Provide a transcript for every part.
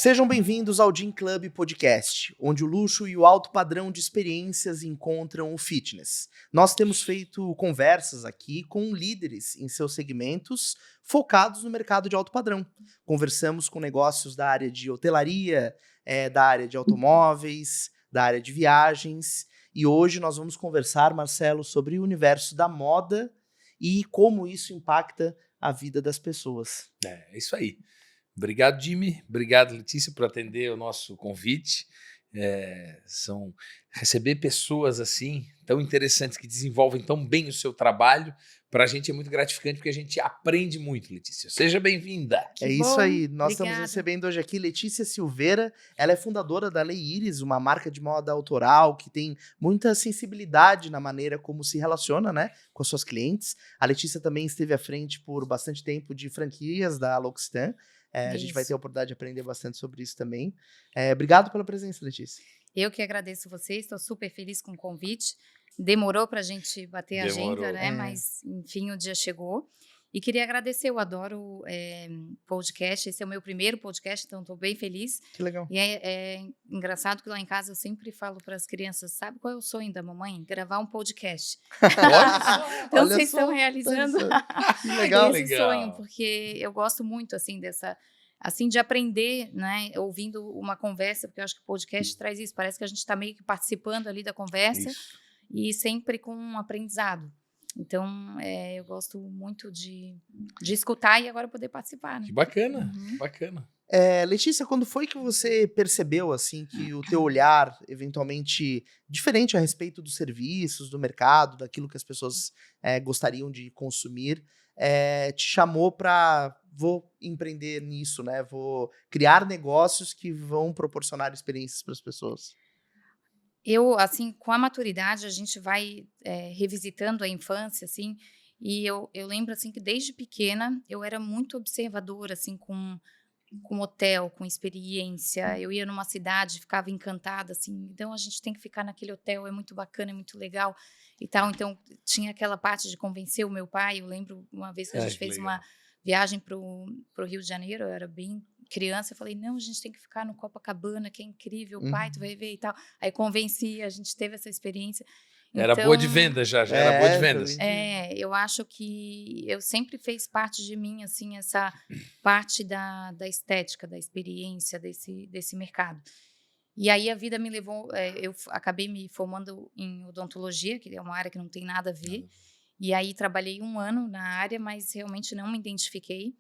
Sejam bem-vindos ao Gym Club Podcast, onde o luxo e o alto padrão de experiências encontram o fitness. Nós temos feito conversas aqui com líderes em seus segmentos focados no mercado de alto padrão. Conversamos com negócios da área de hotelaria, da área de automóveis, da área de viagens. E hoje nós vamos conversar, Marcelo, sobre o universo da moda e como isso impacta a vida das pessoas. É isso aí. Obrigado, Jimmy. Obrigado, Letícia, por atender o nosso convite. Receber pessoas assim, tão interessantes, que desenvolvem tão bem o seu trabalho, para a gente é muito gratificante, porque a gente aprende muito, Letícia. Seja bem-vinda. É isso aí. Nós estamos recebendo hoje aqui Letícia Silveira. Ela é fundadora da Lei Iris, uma marca de moda autoral que tem muita sensibilidade na maneira como se relaciona, né, com as suas clientes. A Letícia também esteve à frente por bastante tempo de franquias da L'Occitane. A gente vai ter a oportunidade de aprender bastante sobre isso também. Obrigado pela presença, Letícia. Eu que agradeço vocês, estou super feliz com o convite. Demorou para a gente bater a agenda, né? Mas, enfim, o dia chegou. E queria agradecer, eu adoro podcast, esse é o meu primeiro podcast, então estou bem feliz. Que legal. E é engraçado que lá em casa eu sempre falo para as crianças, sabe qual é o sonho da mamãe? Gravar um podcast. Então Olha vocês só, estão realizando que legal. esse sonho, porque eu gosto muito, assim, de aprender, né, ouvindo uma conversa, porque eu acho que o podcast traz isso, parece que a gente está meio que participando ali da conversa e sempre com um aprendizado. Então, eu gosto muito de escutar e agora poder participar, né? Que bacana, bacana. Letícia, quando foi que você percebeu, assim, que o teu olhar, eventualmente, diferente a respeito dos serviços, do mercado, daquilo que as pessoas gostariam de consumir, te chamou para vou empreender nisso, né? Vou criar negócios que vão proporcionar experiências para as pessoas? Eu, assim, com a maturidade, a gente vai revisitando a infância, assim, e eu lembro, assim, que desde pequena eu era muito observadora, assim, com hotel, com experiência. Eu ia numa cidade, ficava encantada, assim, então a gente tem que ficar naquele hotel, é muito bacana, é muito legal e tal. Então tinha aquela parte de convencer o meu pai. Eu lembro uma vez que a gente fez uma viagem pro Rio de Janeiro, eu era bem criança, eu falei, não, a gente tem que ficar no Copacabana, que é incrível, pai, tu vai ver e tal. Aí convenci, a gente teve essa experiência. Era boa de venda já era boa de vendas. Eu acho que eu sempre fez parte de mim, assim, essa parte da estética, da experiência desse mercado. E aí a vida me levou, eu acabei me formando em odontologia, que é uma área que não tem nada a ver, e aí trabalhei 1 ano na área, mas realmente não me identifiquei.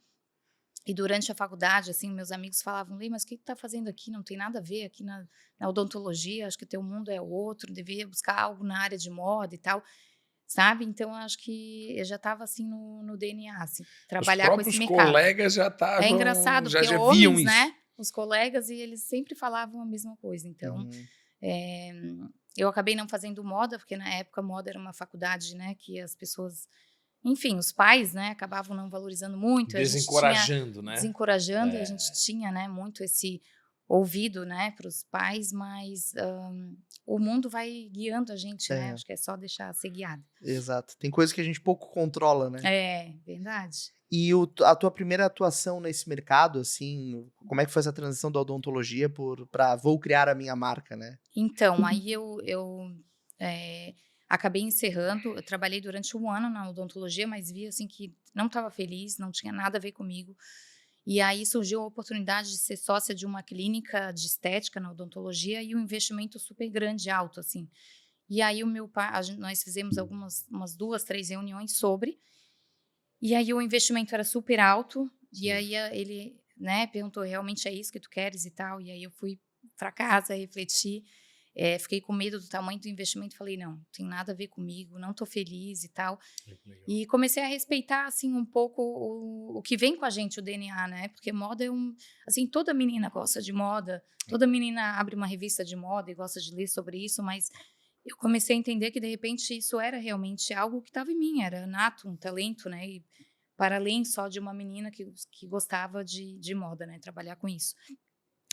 E durante a faculdade, assim, meus amigos falavam, Lê, mas o que tu tá fazendo aqui? Não tem nada a ver aqui na odontologia, acho que teu mundo é outro, devia buscar algo na área de moda e tal, sabe? Então, eu acho que eu já estava, assim, no DNA, assim, trabalhar com esse mercado. Os próprios colegas já estavam, É engraçado, já porque viam homens, isso. né? Os colegas, e eles sempre falavam a mesma coisa. Então, eu acabei não fazendo moda, porque na época moda era uma faculdade, né, que as pessoas... Enfim, os pais, né, acabavam não valorizando muito. Desencorajando, e a gente tinha, né, muito esse ouvido, né, para os pais, mas o mundo vai guiando a gente, né? Acho que é só deixar ser guiado. Exato. Tem coisas que a gente pouco controla, né? É, verdade. E a tua primeira atuação nesse mercado, assim, como é que foi essa transição da odontologia para vou criar a minha marca, né? Então, aí eu acabei encerrando. Eu trabalhei durante 1 ano na odontologia, mas vi, assim, que não estava feliz, não tinha nada a ver comigo. E aí surgiu a oportunidade de ser sócia de uma clínica de estética na odontologia e um investimento super grande, alto, assim. E aí o meu pai, nós fizemos umas 2, 3 reuniões sobre, e aí o investimento era super alto, e aí ele, né, perguntou, realmente é isso que tu queres e tal? E aí eu fui para casa, refleti, fiquei com medo do tamanho do investimento, falei, não tem nada a ver comigo, não estou feliz e tal. E comecei a respeitar, assim, um pouco o que vem com a gente, o DNA, né? Porque moda é assim, toda menina gosta de moda, toda menina abre uma revista de moda e gosta de ler sobre isso, mas eu comecei a entender que, de repente, isso era realmente algo que estava em mim, era nato, um talento, né? E para além só de uma menina que gostava de moda, né? Trabalhar com isso.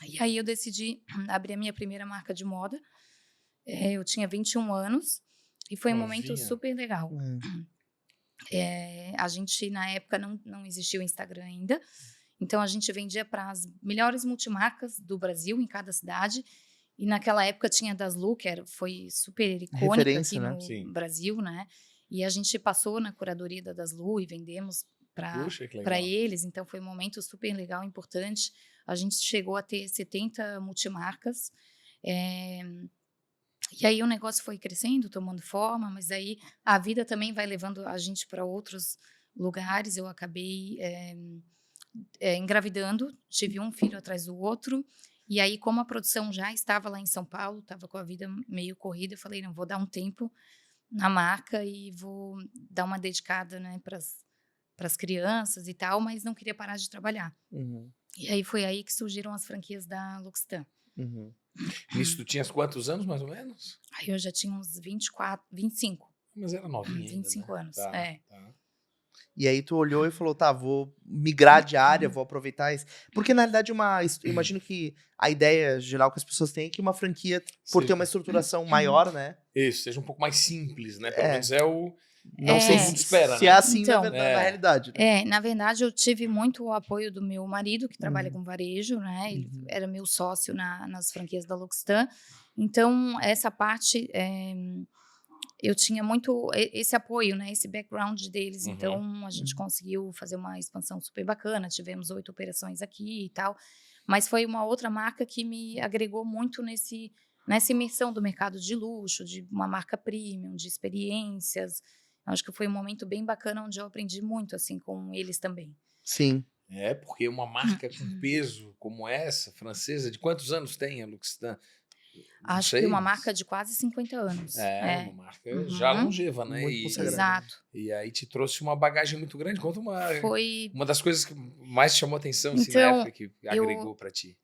E aí eu decidi abrir a minha primeira marca de moda. Eu tinha 21 anos e foi um momento super legal. A gente, na época, não existia o Instagram ainda, Então a gente vendia para as melhores multimarcas do Brasil em cada cidade. E naquela época tinha a Daslu, foi super icônica Referência, aqui né? no Sim. Brasil, né? E a gente passou na curadoria da Daslu e vendemos Puxa, que para legal. eles. Então foi um momento super legal, importante. A gente chegou a ter 70 multimarcas. E aí o negócio foi crescendo, tomando forma, mas aí a vida também vai levando a gente para outros lugares. Eu acabei engravidando, tive um filho atrás do outro. E aí, como a produção já estava lá em São Paulo, estava com a vida meio corrida, eu falei, não, vou dar um tempo na marca e vou dar uma dedicada, né, para as crianças e tal, mas não queria parar de trabalhar. Uhum, E aí foi aí que surgiram as franquias da L'Occitane. uhum. Nisso tu tinhas quantos anos, mais ou menos? Aí eu já tinha uns 24, 25. Mas era novinha ainda, 25 né? anos, Tá, é. tá. E aí tu olhou e falou, tá, vou migrar de área, vou aproveitar isso. Porque na realidade eu imagino que a ideia geral que as pessoas têm é que uma franquia, por ter uma estruturação maior, né? Isso, seja um pouco mais simples, né? Pelo É. menos é o... Não É. sei todo mundo espera, se né? é assim Então, na realidade, né? na verdade, eu tive muito o apoio do meu marido, que trabalha Uhum. com varejo, né? Ele Uhum. era meu sócio nas franquias da L'Occitane. Então, essa parte, eu tinha muito esse apoio, né? Esse background deles. Uhum. Então, a gente conseguiu fazer uma expansão super bacana. Tivemos 8 operações aqui e tal. Mas foi uma outra marca que me agregou muito nessa imersão do mercado de luxo, de uma marca premium, de experiências. Acho que foi um momento bem bacana onde eu aprendi muito, assim, com eles também. Sim. É, porque uma marca com peso como essa, francesa, de quantos anos tem a L'Occitane? Não Acho que sei, uma mas- marca de quase 50 anos. É, uma marca já Uhum. longeva, né? Muito consagrada. Exato. E aí te trouxe uma bagagem muito grande. Conta Foi. uma das coisas que mais te chamou atenção assim, na Então, época que agregou pra ti.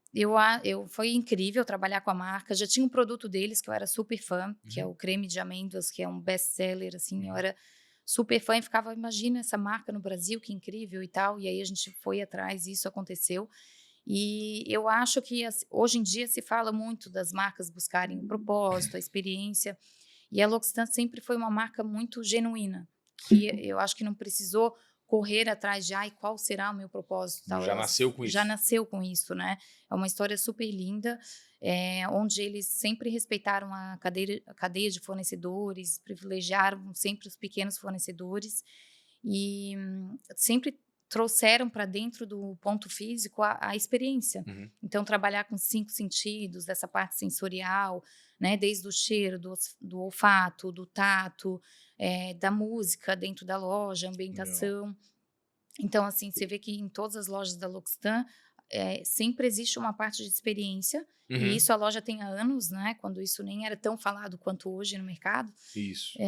Foi incrível trabalhar com a marca. Já tinha um produto deles que eu era super fã, que é Uhum. o creme de amêndoas, que é um best-seller, assim. Eu Uhum. era super fã e ficava, imagina essa marca no Brasil, que incrível e tal. E aí a gente foi atrás, isso aconteceu. E eu acho que hoje em dia se fala muito das marcas buscarem o propósito, a experiência. E a L'Occitane sempre foi uma marca muito genuína, que eu acho que não precisou correr atrás de qual será o meu propósito. Tal. Já nasceu com Já isso. nasceu com isso, né? É uma história super linda, onde eles sempre respeitaram a cadeia de fornecedores, privilegiaram sempre os pequenos fornecedores e sempre trouxeram para dentro do ponto físico a experiência. Uhum. Então, trabalhar com 5 sentidos, dessa parte sensorial, né, desde o cheiro, do olfato, do tato, da música dentro da loja, ambientação. Então, assim, você vê que em todas as lojas da L'Occitane sempre existe uma parte de experiência, Uhum. e isso a loja tem há anos, né, quando isso nem era tão falado quanto hoje no mercado, Isso.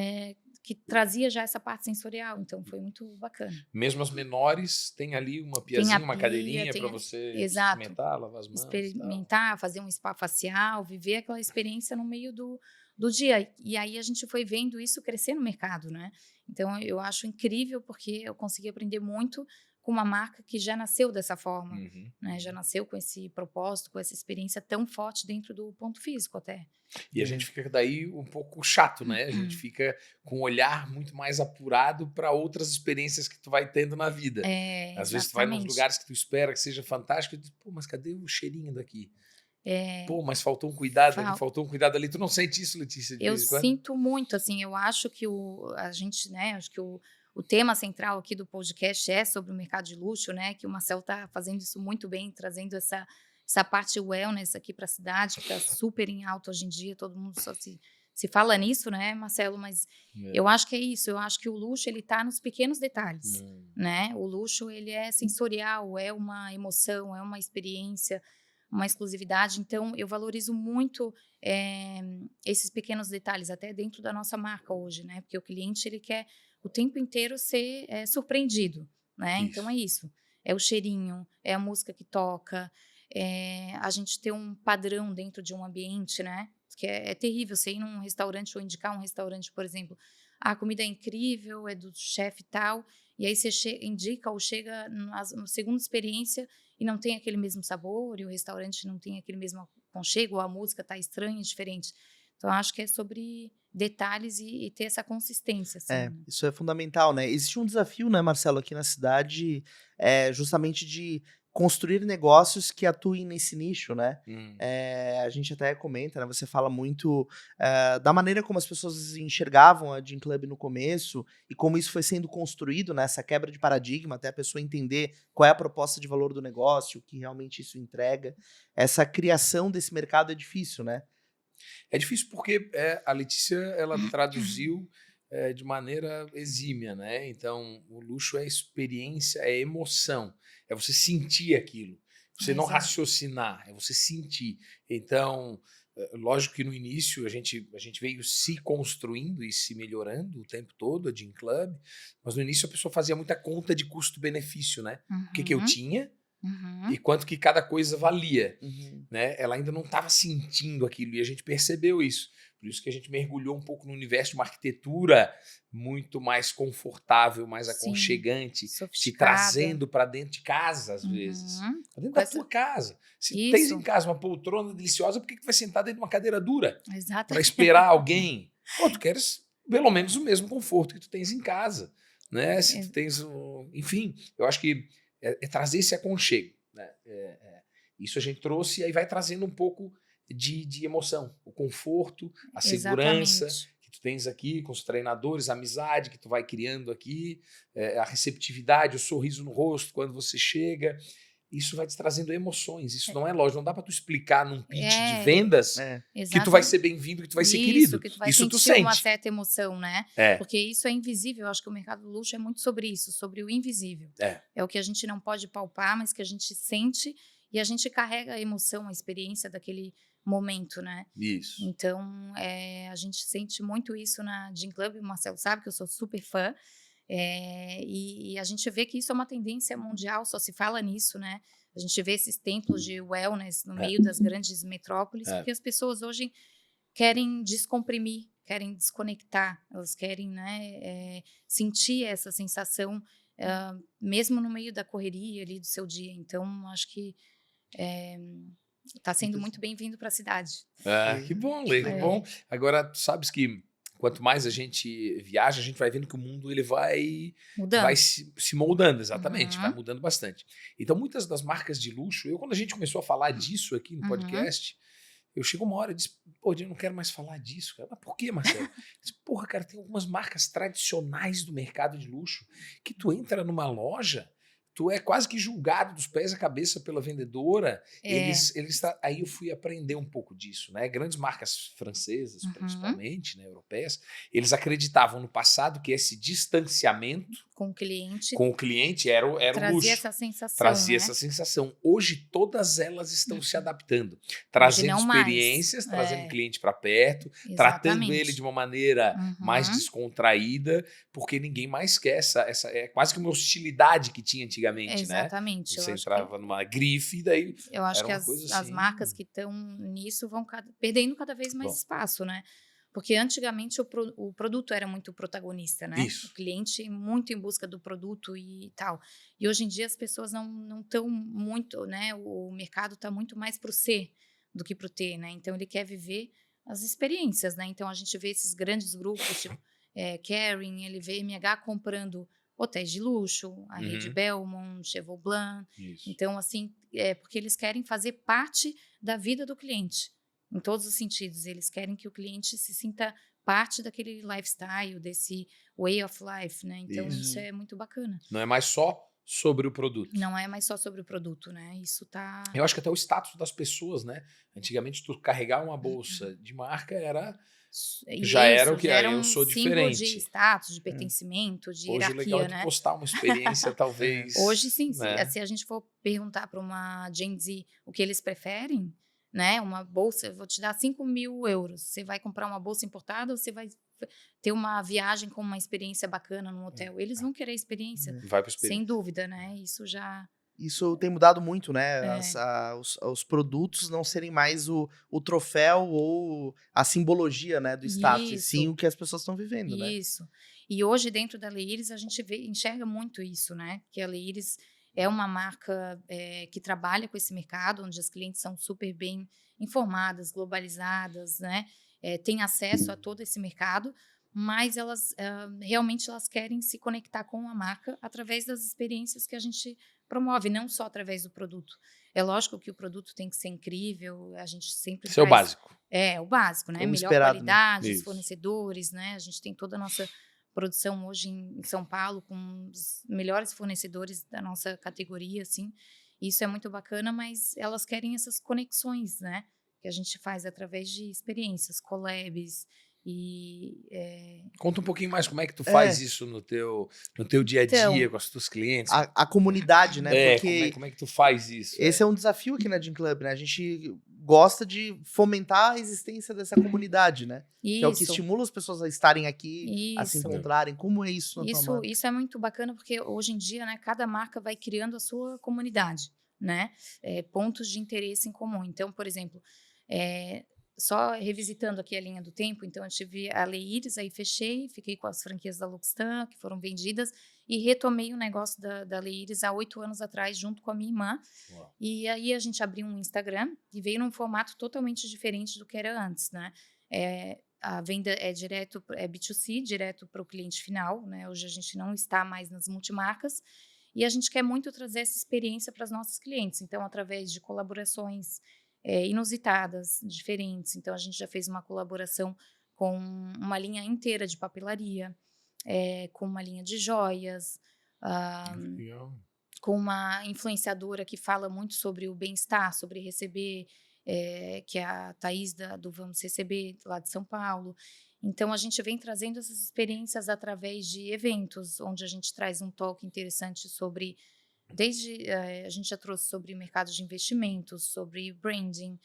que trazia já essa parte sensorial, então foi muito bacana. Mesmo as menores, tem ali uma Tem a piazinha, uma pia, cadeirinha para você exato, experimentar, lavar as mãos. experimentar, fazer um spa facial, viver aquela experiência no meio do dia. E aí a gente foi vendo isso crescer no mercado, né? Então eu acho incrível porque eu consegui aprender muito com uma marca que já nasceu dessa forma, Uhum. né? Já nasceu com esse propósito, com essa experiência tão forte dentro do ponto físico até. E a gente fica daí um pouco chato, né? A gente fica com um olhar muito mais apurado para outras experiências que tu vai tendo na vida. Às vezes tu vai nos lugares que tu espera que seja fantástico e tu diz, pô, mas cadê o cheirinho daqui? Pô, mas faltou um cuidado ali, faltou um cuidado ali. Tu não sente isso, Letícia, de Eu vez em quando? sinto muito, assim, eu acho que a gente, né, acho que o tema central aqui do podcast é sobre o mercado de luxo, né, que o Marcelo está fazendo isso muito bem, trazendo essa parte wellness aqui para a cidade, que está super em alta hoje em dia, todo mundo só se fala nisso, né, Marcelo, mas eu acho que é isso, eu acho que o luxo, ele está nos pequenos detalhes, né, o luxo, ele é sensorial, é uma emoção, é uma experiência, uma exclusividade, então eu valorizo muito esses pequenos detalhes, até dentro da nossa marca hoje, né? Porque o cliente, ele quer o tempo inteiro ser surpreendido, né? Isso. Então é isso, é o cheirinho, é a música que toca, a gente ter um padrão dentro de um ambiente, né? Que é terrível você ir num restaurante ou indicar um restaurante, por exemplo, a comida é incrível, é do chefe tal, e aí você indica ou chega na segunda experiência e não tem aquele mesmo sabor, e o restaurante não tem aquele mesmo aconchego, ou a música está estranha, diferente. Então, acho que é sobre detalhes e ter essa consistência. Assim, né? Isso é fundamental, né? Existe um desafio, né, Marcelo, aqui na cidade, justamente de construir negócios que atuem nesse nicho, né? A gente até comenta, né? Você fala muito da maneira como as pessoas enxergavam a Gin Club no começo e como isso foi sendo construído, né? Essa quebra de paradigma, até a pessoa entender qual é a proposta de valor do negócio, o que realmente isso entrega. Essa criação desse mercado é difícil, né? É difícil porque a Letícia, ela traduziu de maneira exímia, né? Então, o luxo é experiência, é emoção, é você sentir aquilo. Você não raciocinar, é você sentir. Então, lógico que no início a gente veio se construindo e se melhorando o tempo todo, a Gin Club, mas no início a pessoa fazia muita conta de custo-benefício, né? O que eu tinha e quanto que cada coisa valia. Né? Ela ainda não estava sentindo aquilo e a gente percebeu isso. Por isso que a gente mergulhou um pouco no universo de uma arquitetura muito mais confortável, mais aconchegante, te trazendo para dentro de casa, às vezes. Para dentro da tua casa. Se tens em casa uma poltrona deliciosa, por que tu vai sentar dentro de uma cadeira dura? Para esperar alguém? Pô, tu queres pelo menos o mesmo conforto que tu tens em casa. Né? Se tu tens enfim, eu acho que é trazer esse aconchego. Né? Isso a gente trouxe e aí vai trazendo um pouco de emoção, o conforto, a segurança que tu tens aqui com os treinadores, a amizade que tu vai criando aqui, a receptividade, o sorriso no rosto quando você chega. Isso vai te trazendo emoções. Isso não é lógico, não dá para tu explicar num pitch de vendas que tu vai ser bem-vindo, que tu vai ser querido. Que tu vai isso tu sentir sente. Uma certa emoção, né? Porque isso é invisível. Eu acho que o mercado do luxo é muito sobre isso, sobre o invisível. É o que a gente não pode palpar, mas que a gente sente e a gente carrega a emoção, a experiência daquele momento, né? Isso. Então, a gente sente muito isso na Gin Club. O Marcelo sabe que eu sou super fã. E a gente vê que isso é uma tendência mundial, só se fala nisso, né? A gente vê esses templos de wellness no meio das grandes metrópoles, porque as pessoas hoje querem descomprimir, querem desconectar, elas querem, né, sentir essa sensação, mesmo no meio da correria ali do seu dia. Então, acho que está sendo muito bem-vindo para a cidade. Que bom, Lê, que bom. Agora, tu sabes que quanto mais a gente viaja, a gente vai vendo que o mundo ele vai se moldando, exatamente, vai mudando bastante. Então, muitas das marcas de luxo, quando a gente começou a falar disso aqui no podcast, eu chego uma hora e disse, pô, eu não quero mais falar disso, cara. Mas por quê, Marcelo? Eu disse, porra, cara, tem algumas marcas tradicionais do mercado de luxo que tu entra numa loja, tu é quase que julgado dos pés à cabeça pela vendedora. Aí eu fui aprender um pouco disso, né? Grandes marcas francesas, principalmente, né, europeias, eles acreditavam no passado que esse distanciamento com o cliente era o luxo. Trazia essa sensação. Hoje todas elas estão se adaptando, trazendo experiências, trazendo o cliente para perto, tratando ele de uma maneira mais descontraída, porque ninguém mais quer essa é quase que uma hostilidade que tinha antigamente, exatamente, né? Você entrava numa grife e daí eu acho que assim, as marcas que estão nisso vão perdendo cada vez mais espaço, né? Porque antigamente o produto era muito protagonista, né? Isso. O cliente muito em busca do produto e tal. E hoje em dia as pessoas não estão muito, né? O mercado está muito mais pro ser do que pro ter, né? Então ele quer viver as experiências, né? Então a gente vê esses grandes grupos, tipo Kering, LVMH comprando hotéis de luxo, a rede Belmont, Cheval Blanc. Isso. Então, assim, porque eles querem fazer parte da vida do cliente, em todos os sentidos. Eles querem que o cliente se sinta parte daquele lifestyle, desse way of life, né? Então, isso é muito bacana. Não é mais só sobre o produto. Não é mais só sobre o produto, né? Isso tá... Eu acho que até o status das pessoas, né? Antigamente, tu carregar uma bolsa de marca era... Já era o que era, eu sou diferente. De status, de pertencimento, de hierarquia, hoje é legal de postar uma experiência, talvez. Hoje, sim, né? Se a gente for perguntar para uma Gen Z o que eles preferem, né? Uma bolsa, eu vou te dar 5 mil euros. Você vai comprar uma bolsa importada ou você vai ter uma viagem com uma experiência bacana no hotel? Eles vão querer experiência. Vai para experiência. Sem dúvida, né? Isso já... Isso tem mudado muito, né? Os produtos não serem mais o troféu ou a simbologia, né, do status, e sim o que as pessoas estão vivendo, né? Isso. E hoje, dentro da Leiris, a gente enxerga muito isso, né? Que a Leiris é uma marca que trabalha com esse mercado, onde as clientes são super bem informadas, globalizadas, né? Têm acesso a todo esse mercado, mas elas realmente querem se conectar com a marca através das experiências que a gente promove, não só através do produto. É lógico que o produto tem que ser incrível, a gente sempre Isso é o básico. É, o básico, né? Melhor esperado, qualidade, né? os fornecedores, né? A gente tem toda a nossa produção hoje em São Paulo com os melhores fornecedores da nossa categoria, assim. Isso é muito bacana, mas elas querem essas conexões, né? Que a gente faz através de experiências, collabs Conta um pouquinho mais como é que tu faz isso no teu dia a dia, com os teus clientes. A comunidade, né? Porque como é que tu faz isso? Esse é um desafio aqui na Gin Club, né? A gente gosta de fomentar a existência dessa comunidade, né? Isso. Que é o que estimula as pessoas a estarem aqui, a se encontrarem. Como é isso na tua marca? Isso é muito bacana, porque hoje em dia, né, cada marca vai criando a sua comunidade, né? Pontos de interesse em comum. Então, por exemplo, só revisitando aqui a linha do tempo, então eu tive a Leíris, aí fechei, fiquei com as franquias da L'Occitane, que foram vendidas, e retomei o negócio da Leíris há 8 anos atrás, junto com a minha irmã. Uau. E aí a gente abriu um Instagram e veio num formato totalmente diferente do que era antes, né? A venda é direto, é B2C, direto para o cliente final, né? Hoje a gente não está mais nas multimarcas e a gente quer muito trazer essa experiência para os nossos clientes. Então, através de colaborações inusitadas, diferentes. Então, a gente já fez uma colaboração com uma linha inteira de papelaria, com uma linha de joias, com uma influenciadora que fala muito sobre o bem-estar, sobre receber, que é a Thaís do Vamos Receber, lá de São Paulo. Então, a gente vem trazendo essas experiências através de eventos, onde a gente traz um toque interessante sobre... a gente já trouxe sobre mercado de investimentos, sobre branding,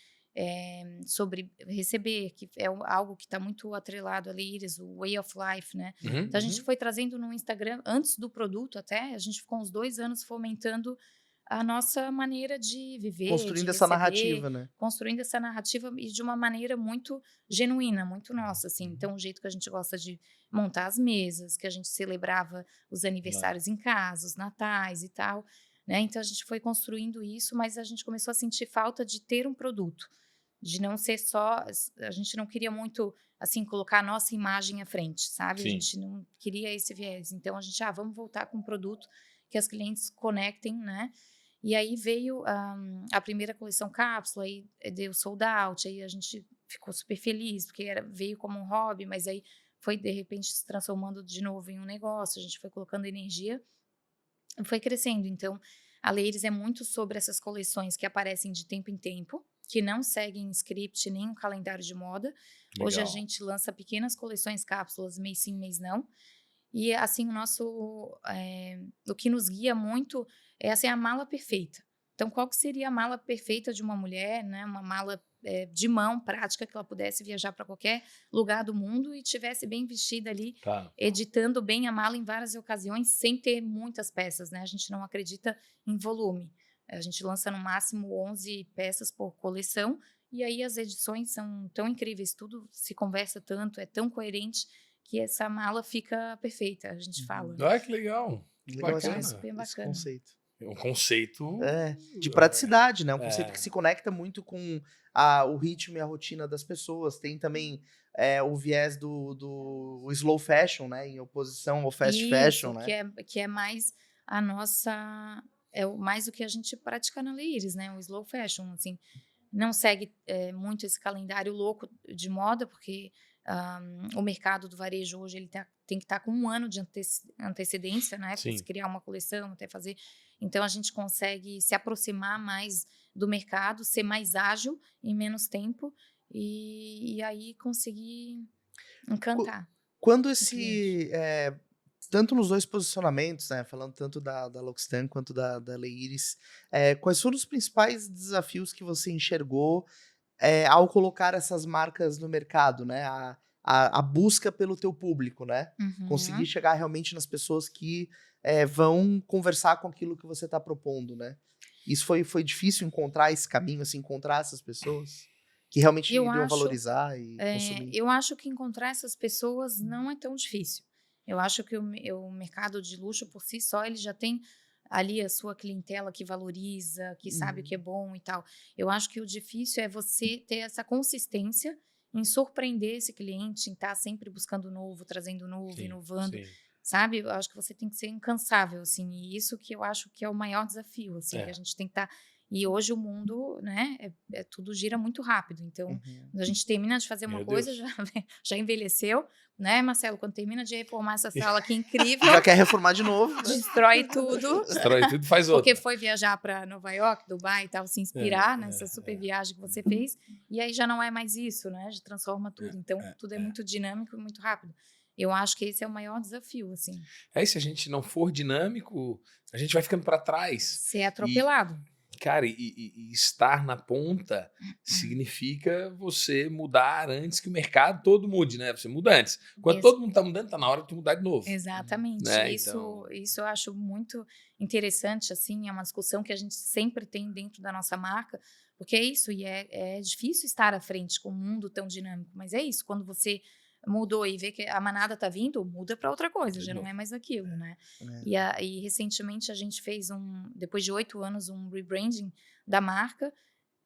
sobre receber, que é algo que está muito atrelado a Leíris, o way of life, né? Então, a gente foi trazendo no Instagram, antes do produto até, a gente ficou uns 2 anos fomentando a nossa maneira de viver, construindo de essa receber, narrativa, né? Construindo essa narrativa e de uma maneira muito genuína, muito nossa, assim. Então, o jeito que a gente gosta de montar as mesas, que a gente celebrava os aniversários em casa, os natais e tal, né? Então, a gente foi construindo isso, mas a gente começou a sentir falta de ter um produto, de não ser só... A gente não queria muito, assim, colocar a nossa imagem à frente, sabe? Sim. A gente não queria esse viés. Então, a gente, vamos voltar com um produto que as clientes conectem, né? E aí veio a primeira coleção cápsula, aí deu sold out, aí a gente ficou super feliz, porque veio como um hobby, mas aí foi, de repente, se transformando de novo em um negócio, a gente foi colocando energia e foi crescendo. Então, a Leíris é muito sobre essas coleções que aparecem de tempo em tempo, que não seguem script nem um calendário de moda. Legal. Hoje a gente lança pequenas coleções cápsulas, mês sim, mês não. E, assim, o que nos guia muito é assim, a mala perfeita. Então, qual que seria a mala perfeita de uma mulher, né? Uma mala de mão, prática, que ela pudesse viajar para qualquer lugar do mundo e tivesse bem vestida ali, editando bem a mala em várias ocasiões, sem ter muitas peças, né? A gente não acredita em volume. A gente lança no máximo 11 peças por coleção e aí as edições são tão incríveis, tudo se conversa tanto, é tão coerente que essa mala fica perfeita, a gente fala. Que legal. Bacana. Super bacana. Esse conceito. É um conceito... de praticidade, né? Um conceito que se conecta muito com o ritmo e a rotina das pessoas. Tem também o viés do slow fashion, né? Em oposição ao fast fashion, né? Que é mais a nossa... mais o que a gente pratica na Leíris, né? O slow fashion, assim. Não segue muito esse calendário louco de moda, porque... o mercado do varejo hoje ele tem que estar com 1 ano de antecedência, né? Para se criar uma coleção, até fazer. Então, a gente consegue se aproximar mais do mercado, ser mais ágil em menos tempo e aí conseguir encantar. Quando tanto nos 2 posicionamentos, né? Falando tanto da L'Occitane quanto da Leíris, quais foram os principais desafios que você enxergou ao colocar essas marcas no mercado, né? A busca pelo teu público, né? Conseguir chegar realmente nas pessoas que vão conversar com aquilo que você está propondo, né? Isso foi difícil encontrar esse caminho, assim, encontrar essas pessoas que realmente iriam valorizar e consumir? Eu acho que encontrar essas pessoas não é tão difícil. Eu acho que o mercado de luxo, por si só, ele já tem ali a sua clientela que valoriza, que sabe o que é bom e tal. Eu acho que o difícil é você ter essa consistência em surpreender esse cliente, em estar sempre buscando novo, trazendo novo, inovando, sabe? Eu acho que você tem que ser incansável, assim, e isso que eu acho que é o maior desafio, assim, que a gente tem que estar... E hoje o mundo, né, tudo gira muito rápido, então, quando a gente termina de fazer uma coisa, já envelheceu, né, Marcelo? Quando termina de reformar essa sala aqui incrível... Já quer reformar de novo, né? Destrói tudo. Destrói tudo e faz outra. Porque foi viajar para Nova York, Dubai e tal, se inspirar nessa super viagem que você fez, e aí já não é mais isso, né? Já transforma tudo. Então, tudo é muito dinâmico e muito rápido. Eu acho que esse é o maior desafio, assim. Se a gente não for dinâmico, a gente vai ficando para trás. Ser atropelado. Cara, e estar na ponta significa você mudar antes que o mercado todo mude, né? Você muda antes. Quando todo mundo tá mudando, tá na hora de tu mudar de novo. Exatamente. Né? Isso eu acho muito interessante, assim, é uma discussão que a gente sempre tem dentro da nossa marca, porque é isso, e é difícil estar à frente com um mundo tão dinâmico, mas é isso, quando você mudou e vê que a manada tá vindo, muda para outra coisa, já não é mais aquilo, né? E recentemente a gente fez depois de 8 anos, um rebranding da marca.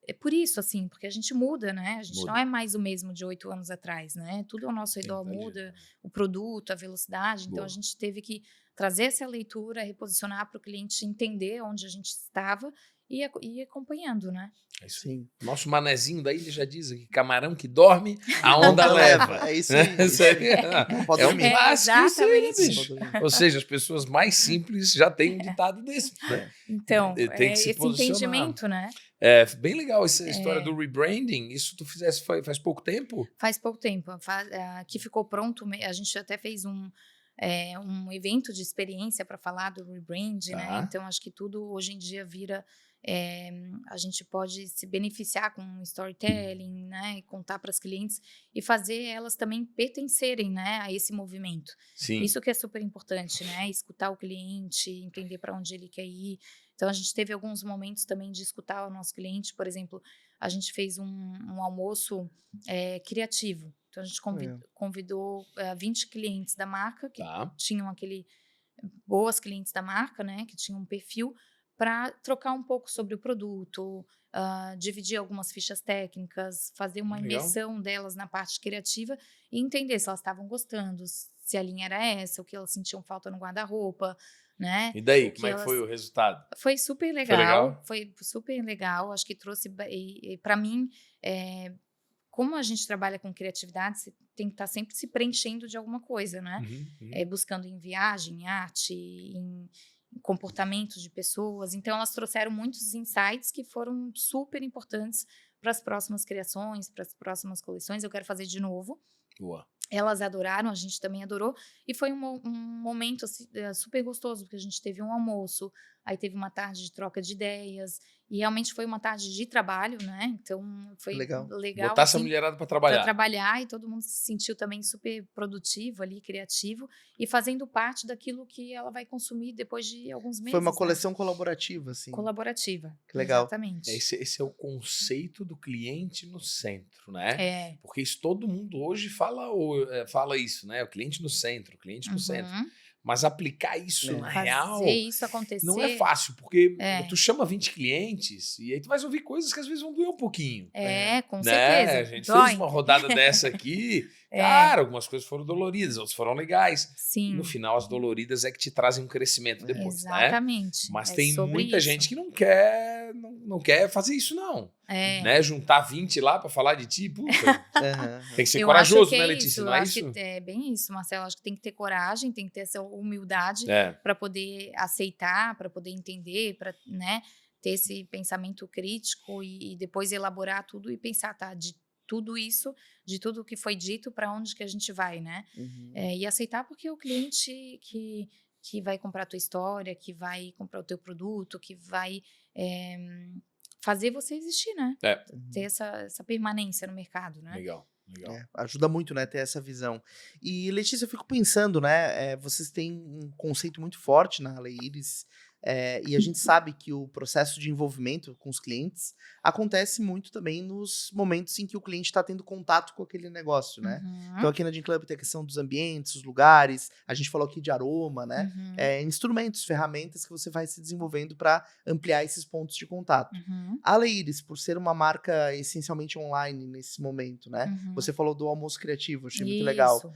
É por isso, assim, porque a gente muda, né? A gente não é mais o mesmo de 8 anos atrás, né? Tudo ao nosso redor muda, o produto, a velocidade. Então, a gente teve que trazer essa leitura, reposicionar para o cliente entender onde a gente estava e ir acompanhando, né? É isso. Sim. Nosso manezinho daí, ele já diz aqui, camarão que dorme, a onda leva. É isso aí. É um clássico, exatamente. Ou seja, as pessoas mais simples já têm um ditado desse. Né? Então, tem que se esse posicionar. entendimento, né? É bem legal essa história do rebranding. Isso tu fizesse faz pouco tempo? Faz pouco tempo. Aqui ficou pronto, a gente até fez um evento de experiência para falar do rebranding, né? Então, acho que tudo hoje em dia vira... a gente pode se beneficiar com storytelling, né, e contar para as clientes e fazer elas também pertencerem, né, a esse movimento. Sim. Isso que é super importante, né, escutar o cliente, entender para onde ele quer ir. Então a gente teve alguns momentos também de escutar o nosso cliente. Por exemplo, a gente fez um almoço criativo. Então a gente convidou 20 clientes da marca que tinham boas clientes da marca, né, que tinham um perfil, para trocar um pouco sobre o produto, dividir algumas fichas técnicas, fazer uma imersão delas na parte criativa e entender se elas estavam gostando, se a linha era essa, o que elas sentiam falta no guarda-roupa, né? E daí, como é que foi o resultado? Foi super legal, foi super legal. Acho que trouxe, para mim, como a gente trabalha com criatividade, você tem que estar sempre se preenchendo de alguma coisa, né? Buscando em viagem, em arte, em comportamentos de pessoas. Então, elas trouxeram muitos insights que foram super importantes para as próximas criações, para as próximas coleções. Eu quero fazer de novo. Boa. Elas adoraram, a gente também adorou. E foi um momento assim, super gostoso, porque a gente teve um almoço, aí teve uma tarde de troca de ideias, e realmente foi uma tarde de trabalho, né? Então, foi legal. Botar essa mulherada para trabalhar. Para trabalhar, e todo mundo se sentiu também super produtivo ali, criativo, e fazendo parte daquilo que ela vai consumir depois de alguns meses. Foi uma coleção colaborativa, assim. Colaborativa. Que legal. Exatamente. Esse é o conceito do cliente no centro, né? Porque isso todo mundo hoje fala isso, né? O cliente no centro, Mas aplicar isso na real fazer isso acontecer não é fácil, porque tu chama 20 clientes e aí tu vai ouvir coisas que às vezes vão doer um pouquinho. Com né? certeza. A gente fez uma rodada dessa aqui, cara, algumas coisas foram doloridas, outras foram legais. Sim. No final, as doloridas é que te trazem um crescimento depois, Exatamente. né? Mas tem muita gente que não quer fazer isso, não. Né? Juntar 20 lá para falar de ti, puta. Tem que ser corajoso, né, Letícia? Não é isso? É bem isso, Marcelo. Acho que tem que ter coragem, tem que ter essa humildade para poder aceitar, para poder entender, para, né, ter esse pensamento crítico e depois elaborar tudo e pensar, tá, de tudo isso, de tudo que foi dito, para onde que a gente vai, né? E aceitar, porque o cliente que vai comprar a tua história, que vai comprar o teu produto, que vai fazer você existir, né? Ter essa permanência no mercado, né? Legal. Ajuda muito, né, ter essa visão. E, Letícia, eu fico pensando, né, vocês têm um conceito muito forte na Aleiris, e a gente sabe que o processo de envolvimento com os clientes acontece muito também nos momentos em que o cliente está tendo contato com aquele negócio, né? Então aqui na Gin Club tem a questão dos ambientes, os lugares, a gente falou aqui de aroma, né? Instrumentos, ferramentas que você vai se desenvolvendo para ampliar esses pontos de contato. A Aleiris, por ser uma marca essencialmente online nesse momento, né? Você falou do almoço criativo, achei muito legal.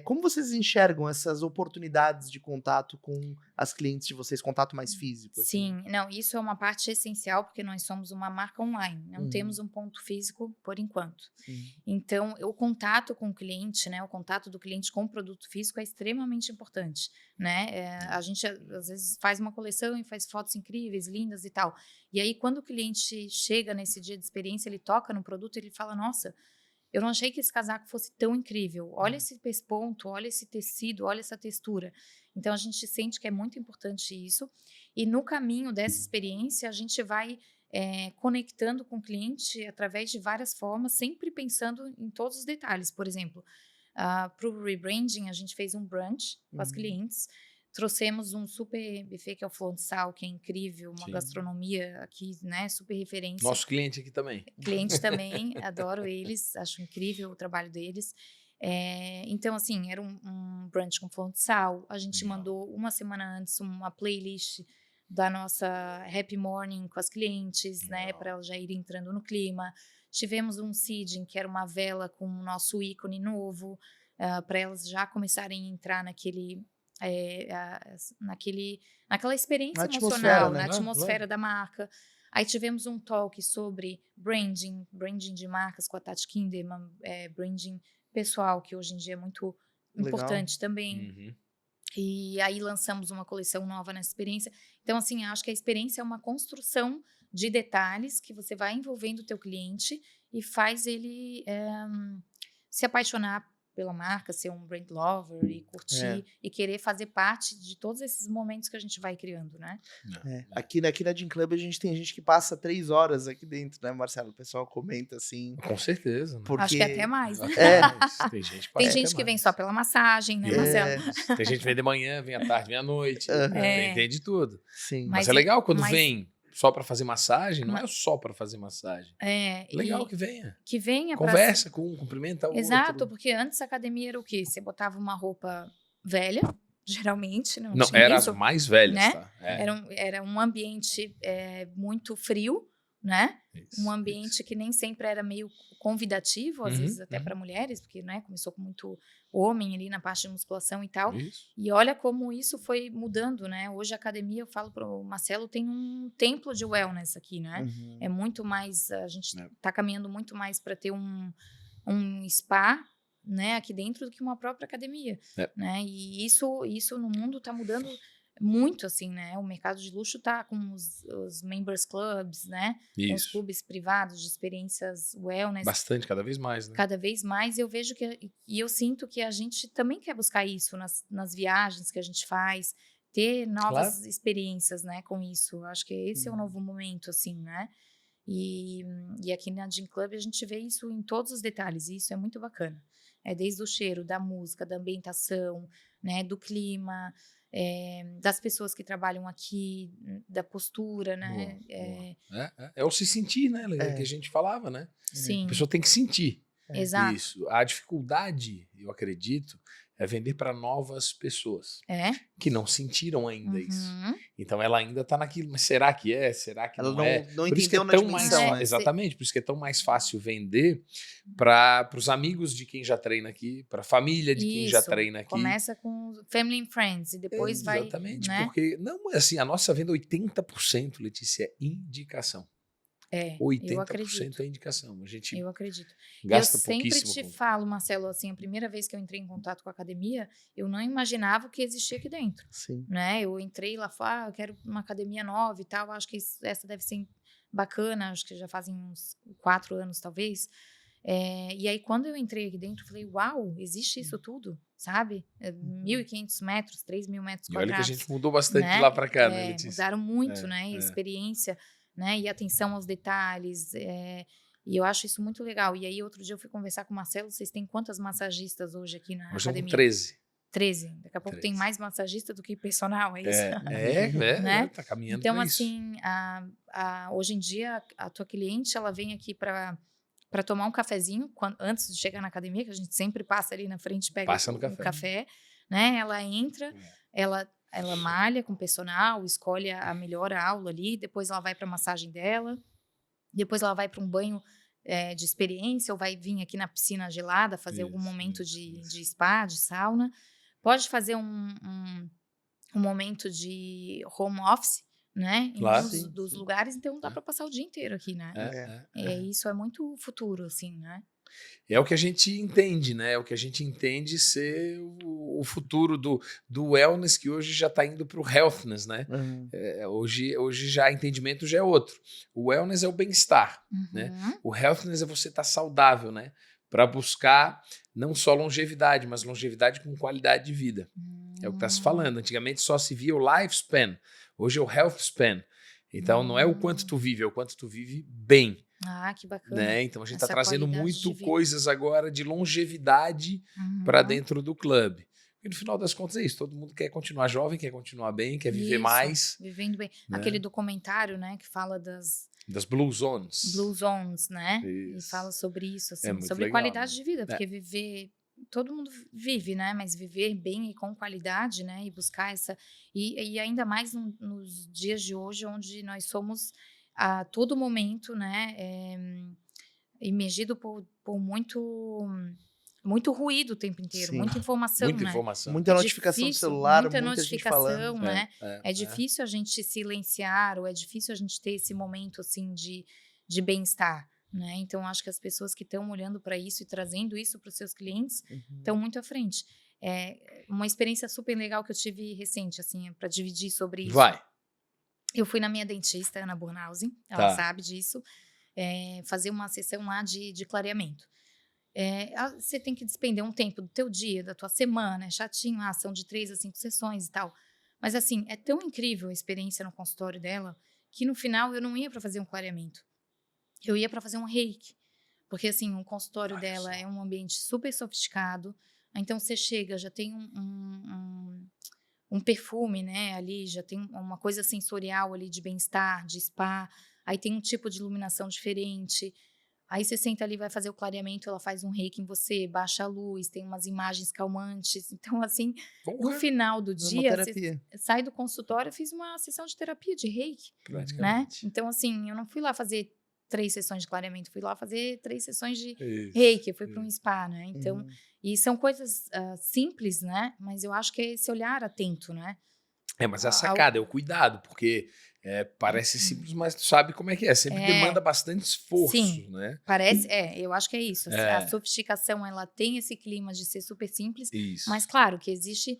Como vocês enxergam essas oportunidades de contato com as clientes de vocês, contato mais físico? Assim? Sim, não, isso é uma parte essencial, porque nós somos uma marca online, não temos um ponto físico por enquanto. Então, o contato com o cliente, né, o contato do cliente com o produto físico é extremamente importante, né? A gente, às vezes, faz uma coleção e faz fotos incríveis, lindas e tal. E aí, quando o cliente chega nesse dia de experiência, ele toca no produto, ele fala, nossa, eu não achei que esse casaco fosse tão incrível. Olha esse pesponto, olha esse tecido, olha essa textura. Então, a gente sente que é muito importante isso. E no caminho dessa experiência, a gente vai conectando com o cliente através de várias formas, sempre pensando em todos os detalhes. Por exemplo, para o rebranding, a gente fez um brunch com as clientes. Trouxemos um super buffet que é o Flor de Sal, que é incrível, uma gastronomia aqui, né, super referência. Nosso cliente aqui também. Cliente também, adoro eles, acho incrível o trabalho deles. Então, assim, era um brunch com Flor de Sal. A gente mandou uma semana antes uma playlist da nossa Happy Morning com as clientes, né, para elas já irem entrando no clima. Tivemos um seeding, que era uma vela com o nosso ícone novo, para elas já começarem a entrar naquela experiência emocional, né? na atmosfera da marca. Aí tivemos um talk sobre branding de marcas com a Tati Kinderman, branding pessoal, que hoje em dia é muito importante também. E aí lançamos uma coleção nova nessa experiência. Então, assim, acho que a experiência é uma construção de detalhes que você vai envolvendo o teu cliente e faz ele se apaixonar pela marca, ser um brand lover e curtir e querer fazer parte de todos esses momentos que a gente vai criando, né? Aqui na Gin Club a gente tem gente que passa 3 horas aqui dentro, né, Marcelo? O pessoal comenta assim. Com certeza. Né? Porque... Acho que até mais, né? Tem gente que vem só pela massagem, né, Marcelo? Tem gente que vem de manhã, vem à tarde, vem à noite. Entende tudo. Sim. Mas é legal quando vem só para fazer massagem, não é só para fazer massagem. Legal que venha. Que venha. Conversa com um, cumprimenta o outro. Exato, porque antes a academia era o quê? Você botava uma roupa velha, geralmente. Não era isso, as mais velhas, né? tá? Era um ambiente muito frio, né? Um ambiente que nem sempre era meio convidativo, às vezes até para mulheres, porque, né, começou com muito homem ali na parte de musculação e tal. E olha como isso foi mudando, né? Hoje a academia, eu falo pro Marcelo, tem um templo de wellness aqui, né? É muito mais, a gente tá caminhando muito mais para ter um spa, né, aqui dentro do que uma própria academia, né? E isso no mundo tá mudando muito, assim, né? O mercado de luxo tá com os members clubs, né? Com os clubes privados de experiências wellness. Bastante, cada vez mais, né? Cada vez mais. Eu vejo e eu sinto que a gente também quer buscar isso nas viagens que a gente faz, ter novas experiências, né, com isso. Acho que esse é o novo momento, assim, né? E aqui na Gin Club a gente vê isso em todos os detalhes, e isso é muito bacana. Desde o cheiro, da música, da ambientação, né, do clima, das pessoas que trabalham aqui, da postura, né? É o se sentir, né? Que a gente falava, né? Sim. A pessoa tem que sentir. Exato. Isso. A dificuldade, eu acredito, é vender para novas pessoas que não sentiram ainda isso. Então ela ainda está naquilo, mas será que é? Será que não é? Não entendeu na dimensão, né? Exatamente, por isso que é tão mais fácil vender para os amigos de quem já treina aqui, para a família de quem já treina aqui. Começa com family and friends e depois vai... Exatamente, né? porque não, assim, a nossa venda 80%, Letícia, é indicação. 80% é indicação. A gente gasta pouquíssimo. Eu sempre te falo, Marcelo, assim, a primeira vez que eu entrei em contato com a academia, eu não imaginava o que existia aqui dentro. Sim. Né? Eu entrei lá, falei, eu quero uma academia nova e tal, acho que essa deve ser bacana, acho que já fazem uns 4 anos, talvez. E aí, quando eu entrei aqui dentro, eu falei, uau, existe isso tudo, sabe? 1.500 metros, 3.000 metros quadrados. E olha que a gente mudou bastante de lá para cá, né, Letícia? Mudaram muito, né? Experiência... né, e atenção aos detalhes, e eu acho isso muito legal. E aí, outro dia eu fui conversar com o Marcelo, vocês têm quantas massagistas hoje aqui na academia? 13. Daqui a pouco tem mais massagista do que personal, é isso? Né? Tá caminhando então, pra assim, hoje em dia, a tua cliente, ela vem aqui para tomar um cafezinho, antes de chegar na academia, que a gente sempre passa ali na frente e pega o café, né? Ela entra, ela malha com o personal, escolhe a melhor aula ali, depois ela vai para a massagem dela, depois ela vai para um banho de experiência, ou vai vir aqui na piscina gelada, fazer algum momento de spa, de sauna. Pode fazer um momento de home office, né? Claro. Em um dos lugares, então dá para passar o dia inteiro aqui, né? Isso é muito futuro, assim, né? É o que a gente entende, né? É o que a gente entende ser o futuro do wellness, que hoje já está indo para o healthness, né? Hoje já entendimento já é outro. O wellness é o bem-estar, né? O healthness é você estar saudável, né? Para buscar não só longevidade, mas longevidade com qualidade de vida. É o que está se falando. Antigamente só se via o lifespan, hoje é o health span. Então não é o quanto tu vive, é o quanto tu vive bem. Ah, que bacana. Né? Então a gente está trazendo muito coisas agora de longevidade para dentro do clube. E no final das contas é isso, todo mundo quer continuar jovem, quer continuar bem, quer viver mais. Vivendo bem. Né? Aquele documentário, né, que fala das Blue Zones. Blue Zones, né? Isso. E fala sobre isso, assim, sobre legal, qualidade de vida, porque viver, todo mundo vive, né? Mas viver bem e com qualidade, né? E buscar essa... E ainda mais nos dias de hoje, onde nós somos a todo momento, né? Imergido por muito ruído o tempo inteiro, muita informação, muita né? informação. Muita notificação do celular, muita notificação, gente falando, né? É difícil a gente silenciar, ou é difícil a gente ter esse momento, assim, de bem-estar, né? Então, acho que as pessoas que estão olhando para isso e trazendo isso para os seus clientes estão muito à frente. Uma experiência super legal que eu tive recente, assim, para dividir sobre isso. Eu fui na minha dentista, Ana Bornhausen, ela sabe disso, fazer uma sessão lá de clareamento. Você tem que despender um tempo do teu dia, da tua semana, é chatinho, são de 3 a 5 sessões e tal. Mas assim, é tão incrível a experiência no consultório dela, que no final eu não ia para fazer um clareamento. Eu ia para fazer um reiki. Porque assim, o consultório dela é um ambiente super sofisticado. Então você chega, já tem um perfume, né, ali, já tem uma coisa sensorial ali de bem-estar, de spa. Aí tem um tipo de iluminação diferente. Aí você senta ali, vai fazer o clareamento, ela faz um reiki em você, baixa a luz, tem umas imagens calmantes. Então, assim, no final do dia, você sai do consultório, eu fiz uma sessão de terapia de reiki, né? Então, assim, eu não fui lá fazer 3 sessões de clareamento, fui lá fazer 3 sessões de reiki, eu fui para um spa, né? Então, e são coisas simples, né? Mas eu acho que é esse olhar atento, né? Mas a sacada é o cuidado, porque parece simples, mas tu sabe como é que é. Sempre demanda bastante esforço, né? Parece, eu acho que é isso. A sofisticação, ela tem esse clima de ser super simples, mas claro que existe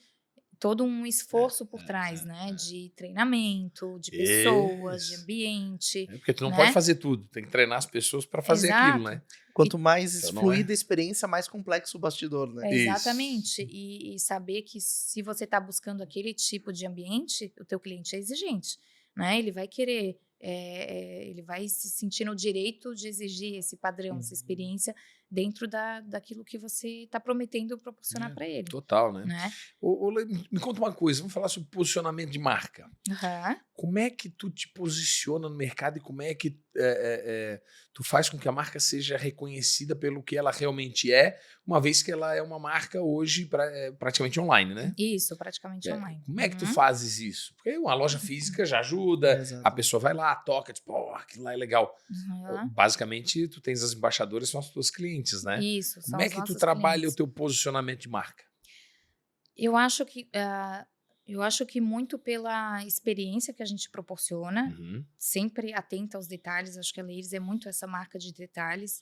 todo um esforço por trás, né? De treinamento, de pessoas, de ambiente. Porque tu não pode fazer tudo, tem que treinar as pessoas para fazer aquilo, né? Quanto mais fluida a experiência, mais complexo o bastidor, né? Exatamente. E saber que se você está buscando aquele tipo de ambiente, o teu cliente é exigente, né? Ele vai querer, ele vai se sentir no direito de exigir esse padrão, essa experiência dentro daquilo que você está prometendo proporcionar para ele. Total, né? Me conta uma coisa, vamos falar sobre posicionamento de marca. Como é que tu te posiciona no mercado e como é que tu faz com que a marca seja reconhecida pelo que ela realmente é, uma vez que ela é uma marca hoje praticamente online, né? Isso, praticamente online. Como é que tu fazes isso? Porque uma loja física já ajuda, a pessoa vai lá, toca, tipo, aquilo lá é legal. Basicamente, tu tens as embaixadoras, são as tuas clientes, né? Isso, como é que tu trabalha o teu posicionamento de marca? Eu acho que muito pela experiência que a gente proporciona, sempre atenta aos detalhes. Acho que a Ladies é muito essa marca de detalhes.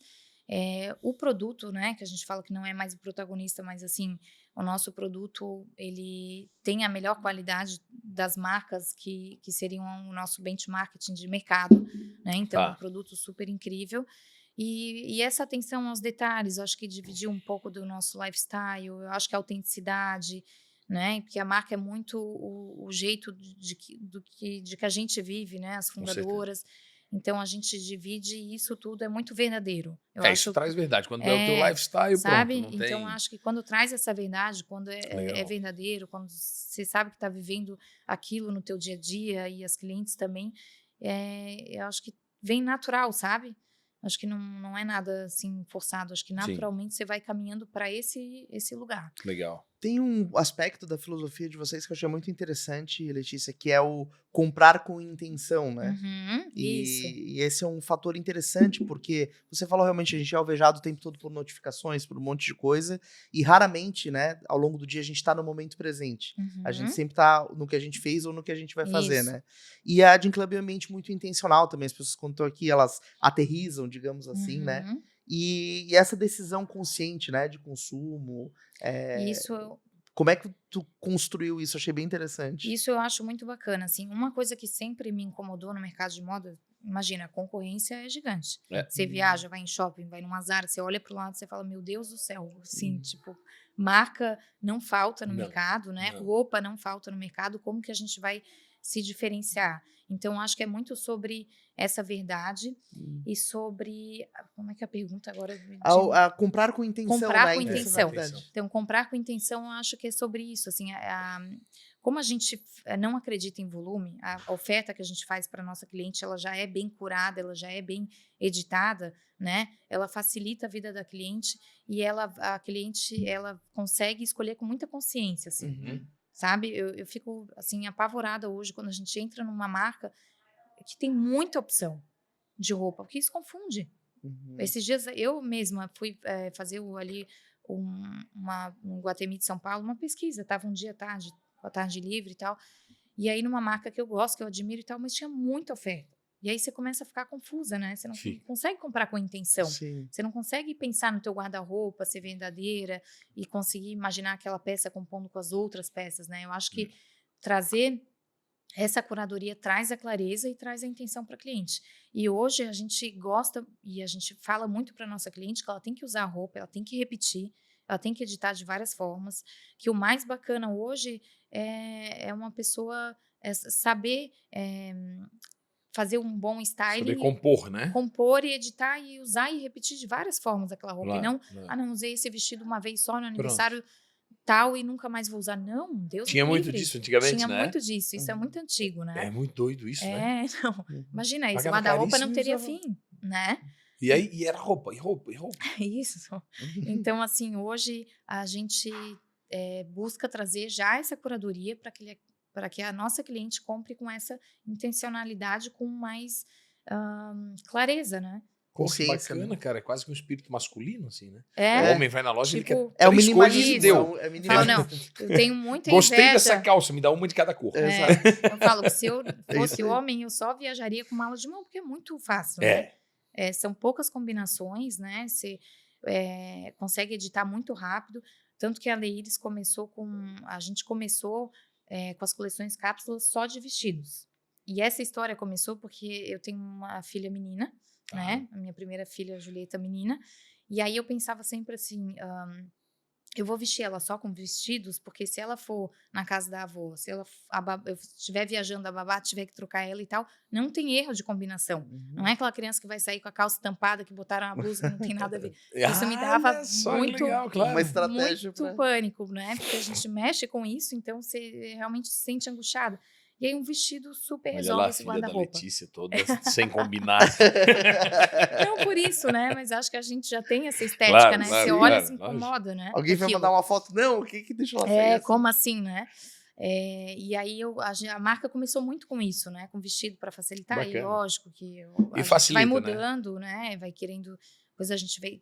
O produto, né, que a gente fala que não é mais o protagonista, mas assim, o nosso produto, ele tem a melhor qualidade das marcas que seriam o nosso benchmarking de mercado, né? Então, é um produto super incrível. E essa atenção aos detalhes, acho que dividir um pouco do nosso lifestyle, eu acho que a autenticidade, né? Porque a marca é muito o jeito de que a gente vive, né? As fundadoras. Então, a gente divide isso tudo, é muito verdadeiro. Isso traz verdade. Quando é o teu lifestyle, sabe? Pronto, não então, tem... acho que quando traz essa verdade, quando é verdadeiro, quando você sabe que está vivendo aquilo no teu dia a dia e as clientes também, eu acho que vem natural, sabe? Acho que não é nada assim forçado. Acho que naturalmente você vai caminhando para esse lugar. Legal. Tem um aspecto da filosofia de vocês que eu achei muito interessante, Letícia, que é o comprar com intenção, né? Isso. E esse é um fator interessante, porque você falou realmente, a gente é alvejado o tempo todo por notificações, por um monte de coisa, e raramente, né, ao longo do dia a gente tá no momento presente. A gente sempre tá no que a gente fez ou no que a gente vai fazer, né? E a Gin Club é um ambiente muito intencional também, as pessoas quando estão aqui, elas aterrissam, digamos assim, né? E essa decisão consciente, né, de consumo... Isso, Como é que tu construiu isso? Achei bem interessante. isso eu acho muito bacana, assim, uma coisa que sempre me incomodou no mercado de moda, imagina, a concorrência é gigante. Você viaja, vai em shopping, vai numa Zara, você olha pro lado, você fala, meu Deus do céu, assim, tipo, marca não falta no mercado, né? Roupa não falta no mercado, como que a gente vai se diferenciar? Então, acho que é muito sobre essa verdade e sobre, como é que é a pergunta agora? A comprar com intenção, Comprar né? com intenção. Verdade. Então, comprar com intenção, eu acho que é sobre isso, assim, como a gente não acredita em volume, a oferta que a gente faz para nossa cliente, ela já é bem curada, ela já é bem editada, né? Ela facilita a vida da cliente e a cliente, ela consegue escolher com muita consciência, assim. Sabe? Eu fico, assim, apavorada hoje quando a gente entra numa marca que tem muita opção de roupa, porque isso confunde. Esses dias eu mesma fui fazer ali no Iguatemi de São Paulo uma pesquisa, estava um dia tarde, com a tarde livre e tal, e aí numa marca que eu gosto, que eu admiro e tal, mas tinha muita oferta. E aí você começa a ficar confusa, né? Você não consegue comprar com intenção. Sim. Você não consegue pensar no teu guarda-roupa, ser verdadeira e conseguir imaginar aquela peça compondo com as outras peças, né? Eu acho que trazer essa curadoria traz a clareza e traz a intenção para a cliente. E hoje a gente gosta e a gente fala muito para nossa cliente que ela tem que usar a roupa, ela tem que repetir, ela tem que editar de várias formas, que o mais bacana hoje é uma pessoa saber fazer um bom styling. Saber compor, né? Compor e editar e usar e repetir de várias formas aquela roupa. Claro, E não usei esse vestido uma vez só no aniversário tal e nunca mais vou usar. Não, Deus Tinha livre. muito disso antigamente, Tinha né? muito disso. Isso é muito antigo, né? É muito doido isso, né? Não. Imagina, esse Pagava guarda-roupa não caríssimo e teria usava. fim, né? E aí, e era roupa, e roupa, e roupa. Isso. Então, assim, hoje a gente busca trazer já essa curadoria para que a nossa cliente compre com essa intencionalidade, com mais clareza, né? Consciência, bacana, né? cara. É quase que um espírito masculino, assim, né? É. O homem vai na loja e ele Tipo, quer É o três coisas e minimalismo. deu. É o Eu falo, não, minimalismo. eu tenho muita Gostei inveja. dessa calça, me dá uma de cada cor. Exato. Eu falo que se eu fosse isso aí. homem, eu só viajaria com mala de mão, porque é muito fácil, né? São poucas combinações, né? Você consegue editar muito rápido. Tanto que a Leíris a gente começou com as coleções cápsulas só de vestidos. E essa história começou porque eu tenho uma filha menina, né? A minha primeira filha, a Julieta, menina. E aí eu pensava sempre assim, eu vou vestir ela só com vestidos, porque se ela for na casa da avó, se ela eu estiver viajando, a babá tiver que trocar ela e tal, não tem erro de combinação. Não é aquela criança que vai sair com a calça tampada, que botaram a blusa que não tem nada a ver. Isso me dava muito, legal, claro. Uma estratégia muito pânico, né? Porque a gente mexe com isso, então você realmente se sente angustiada. E aí um vestido super Olha resolve lá, esse filha da guarda-roupa. Letícia toda sem combinar. Não por isso, né? Mas acho que a gente já tem essa estética, né? Você olha e se incomoda, né? Alguém vai mandar uma foto, não, o que deixa ela sair assim? Como assim, né? E aí a marca começou muito com isso, né? Com vestido para facilitar. Bacana. E lógico que E a gente facilita, vai mudando, né? Vai querendo. Depois a gente veio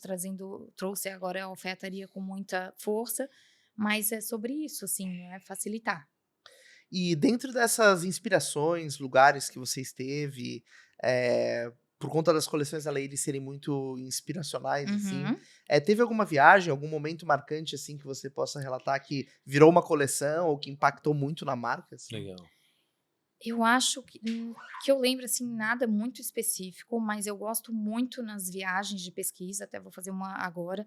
trouxe agora a alfaiataria com muita força, mas é sobre isso, assim, né? Facilitar. E dentro dessas inspirações, lugares que você esteve, por conta das coleções da Lady serem muito inspiracionais, assim, teve alguma viagem, algum momento marcante, assim, que você possa relatar que virou uma coleção ou que impactou muito na marca? Assim? Legal. Eu acho que eu lembro, assim, nada muito específico, mas eu gosto muito nas viagens de pesquisa, até vou fazer uma agora,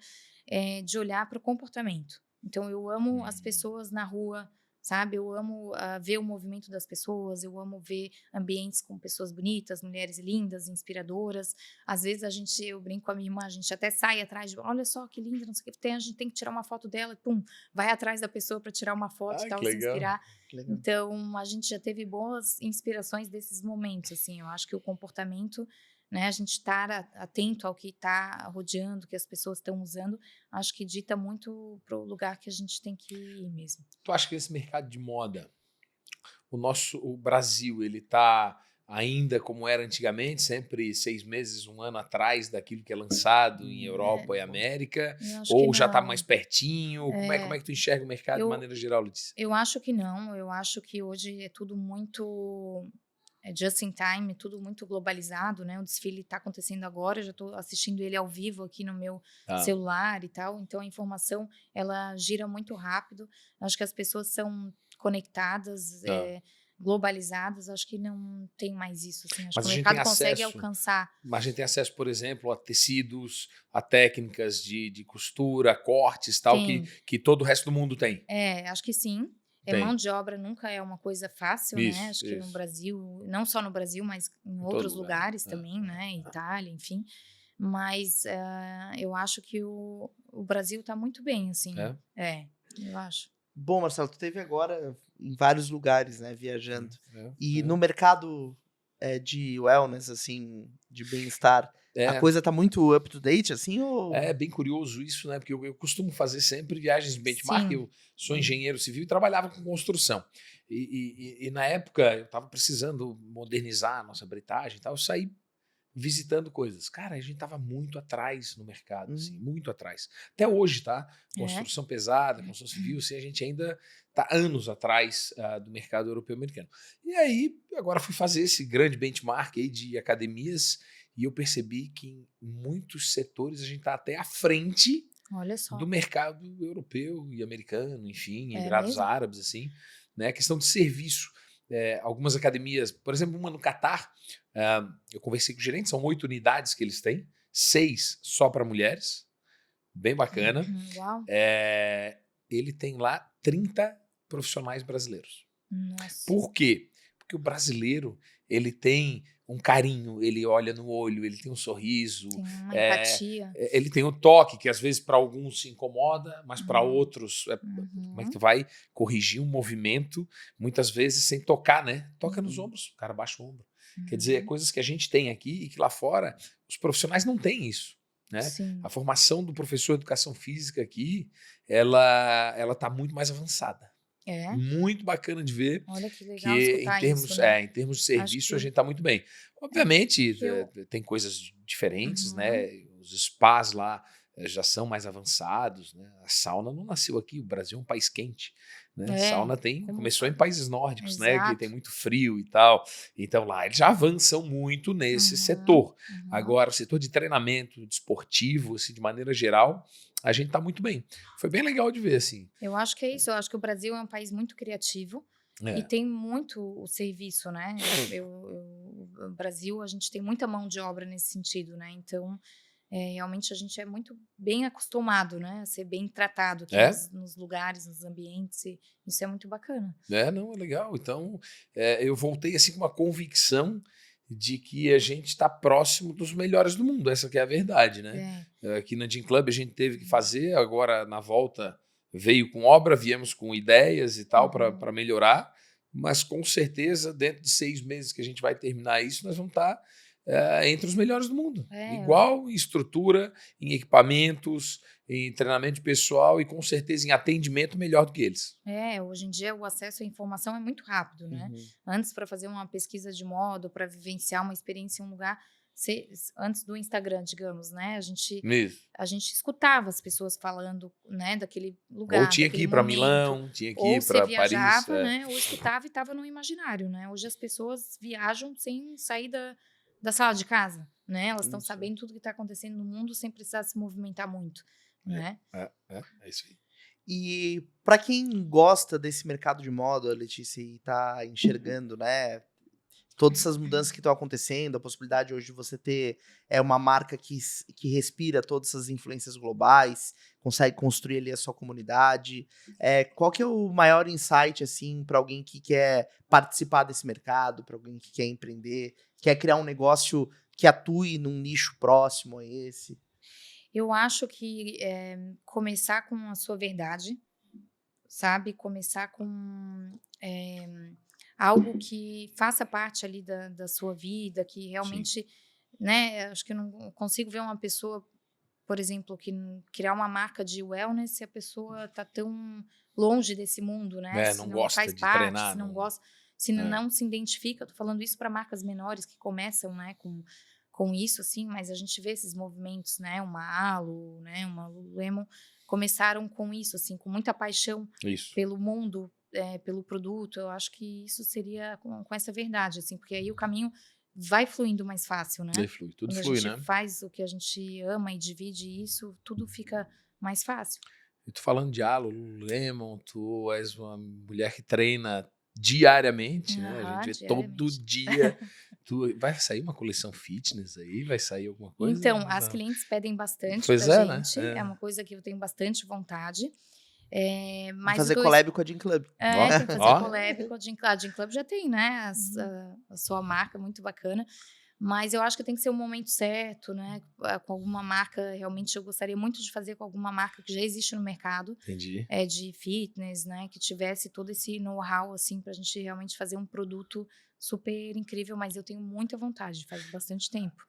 de olhar para o comportamento. Então, eu amo as pessoas na rua, sabe? Eu amo ver o movimento das pessoas, eu amo ver ambientes com pessoas bonitas, mulheres lindas, inspiradoras. Às vezes eu brinco com a minha irmã, a gente até sai atrás de, olha só que linda, não sei o que tem, a gente tem que tirar uma foto dela, pum, vai atrás da pessoa para tirar uma foto e tal, se inspirar. Então, a gente já teve boas inspirações desses momentos, assim. Eu acho que o comportamento né? A gente estar atento ao que está rodeando, que as pessoas estão usando, acho que dita muito para o lugar que a gente tem que ir mesmo. Tu acha que esse mercado de moda, o Brasil, ele está ainda como era antigamente, sempre 6 meses, 1 ano atrás daquilo que é lançado em Europa e América? Ou já está mais pertinho? Como é que tu enxerga o mercado de maneira geral, Letícia? Eu acho que não. Eu acho que hoje é tudo muito just in time, tudo muito globalizado, né? O desfile está acontecendo agora, eu já estou assistindo ele ao vivo aqui no meu celular e tal. Então a informação ela gira muito rápido. Acho que as pessoas são conectadas, globalizadas, acho que não tem mais isso. Assim. Acho que o mercado consegue alcançar. Mas a gente tem acesso, por exemplo, a tecidos, a técnicas de costura, cortes, tal, que todo o resto do mundo tem. Acho que sim. Mão de obra nunca é uma coisa fácil, né? Acho que no Brasil, não só no Brasil, mas em outros lugares também, né? Itália, enfim. Mas eu acho que o Brasil está muito bem, assim. Eu acho. Bom, Marcelo, tu esteve agora em vários lugares, né, viajando. E no mercado de wellness, assim, de bem-estar, a coisa tá muito up to date, assim, ou... É bem curioso isso, né? Porque eu costumo fazer sempre viagens de benchmark. Eu sou engenheiro civil e trabalhava com construção. E na época eu estava precisando modernizar a nossa britagem e tal. Eu saí visitando coisas. Cara, a gente estava muito atrás no mercado, assim, muito atrás. Até hoje, tá? Construção pesada, construção civil, assim, a gente ainda está anos atrás do mercado europeu e americano. E aí, agora fui fazer esse grande benchmark aí de academias e eu percebi que em muitos setores a gente está até à frente do mercado europeu e americano, enfim, Emirados Árabes, assim, né? Questão de serviço. Algumas academias, por exemplo, uma no Catar, eu conversei com o gerente, são 8 unidades que eles têm, 6 só para mulheres, bem bacana. Ele tem lá 30 profissionais brasileiros. Nossa. Por quê? Porque o brasileiro, ele tem um carinho, ele olha no olho, ele tem um sorriso. Tem uma empatia. Ele tem um toque, que às vezes para alguns se incomoda, mas para outros, como é que tu vai corrigir um movimento, muitas vezes sem tocar, né? Toca nos ombros, o cara baixa o ombro. Quer dizer, é coisas que a gente tem aqui e que lá fora os profissionais não têm isso. Né? A formação do professor de educação física aqui, ela tá muito mais avançada. Muito bacana de ver. Olha que legal que escutar isso, né? em termos de serviço a gente está muito bem. Obviamente tem coisas diferentes, né? Os spas lá já são mais avançados, né? A sauna não nasceu aqui, o Brasil é um país quente, né? A sauna começou em países nórdicos, né? Que tem muito frio e tal. Então lá eles já avançam muito nesse setor. Agora, o setor de treinamento desportivo, assim, de maneira geral, a gente tá muito bem. Foi bem legal de ver, assim. Eu acho que é isso. Eu acho que o Brasil é um país muito criativo e tem muito o serviço, né? O Brasil, a gente tem muita mão de obra nesse sentido, né? Então, realmente a gente é muito bem acostumado, né? A ser bem tratado aqui nos lugares, nos ambientes. E isso é muito bacana. Não, é legal. Então, eu voltei assim com uma convicção de que a gente está próximo dos melhores do mundo. Essa que é a verdade, né? Aqui na Gym Club a gente teve que fazer, agora na volta veio com obra, viemos com ideias e tal para melhorar, mas com certeza dentro de 6 meses que a gente vai terminar isso, nós vamos estar entre os melhores do mundo. Igual em estrutura, em equipamentos, em treinamento pessoal e com certeza em atendimento melhor do que eles. Hoje em dia o acesso à informação é muito rápido, né? Antes, para fazer uma pesquisa de moda, para vivenciar uma experiência em um lugar, antes do Instagram, digamos, né? A gente escutava as pessoas falando, né, daquele lugar. Ou tinha que ir para Milão, tinha que ir para Paris. Ou você viajava, né? Ou escutava e estava no imaginário, né? Hoje as pessoas viajam sem sair da sala de casa, né? Elas estão sabendo tudo que está acontecendo no mundo sem precisar se movimentar muito, né? É isso aí. E para quem gosta desse mercado de moda, Letícia, e tá enxergando, né, todas essas mudanças que estão acontecendo, a possibilidade hoje de você ter uma marca que respira todas essas influências globais, consegue construir ali a sua comunidade. Qual que é o maior insight, assim, para alguém que quer participar desse mercado, para alguém que quer empreender, quer criar um negócio que atue num nicho próximo a esse? Eu acho que começar com a sua verdade, sabe? Começar com algo que faça parte ali da sua vida, que realmente né? Acho que eu não consigo ver uma pessoa, por exemplo, que criar uma marca de wellness se a pessoa está tão longe desse mundo, né? É, Se não não gosta faz de parte, treinar. se não Não... gosta, se não se identifica. Eu tô falando isso para marcas menores que começam, né, com isso, assim, mas a gente vê esses movimentos, né? Uma Alo, né? Uma Lululemon começaram com isso, assim, com muita paixão pelo mundo, pelo produto. Eu acho que isso seria com essa verdade, assim, porque aí o caminho vai fluindo mais fácil, né? Flui, tudo Quando flui, a gente né? faz o que a gente ama e divide isso, tudo fica mais fácil. E tu falando de Alo, Lululemon, tu és uma mulher que treina diariamente, né? A gente vê todo Diariamente. dia. Vai sair uma coleção fitness aí? Vai sair alguma coisa? Então, as clientes pedem bastante Pois pra é, né? gente, é uma coisa que eu tenho bastante vontade. Vamos Mas eu fazer tô collab com a Gym Club. tem que fazer collab com a Gym Club. A Gym Club já tem, né, a sua marca muito bacana, mas eu acho que tem que ser o momento certo, né, com alguma marca. Realmente eu gostaria muito de fazer com alguma marca que já existe no mercado. Entendi. De fitness, né, que tivesse todo esse know-how, assim, pra gente realmente fazer um produto super incrível, mas eu tenho muita vontade, faz bastante tempo.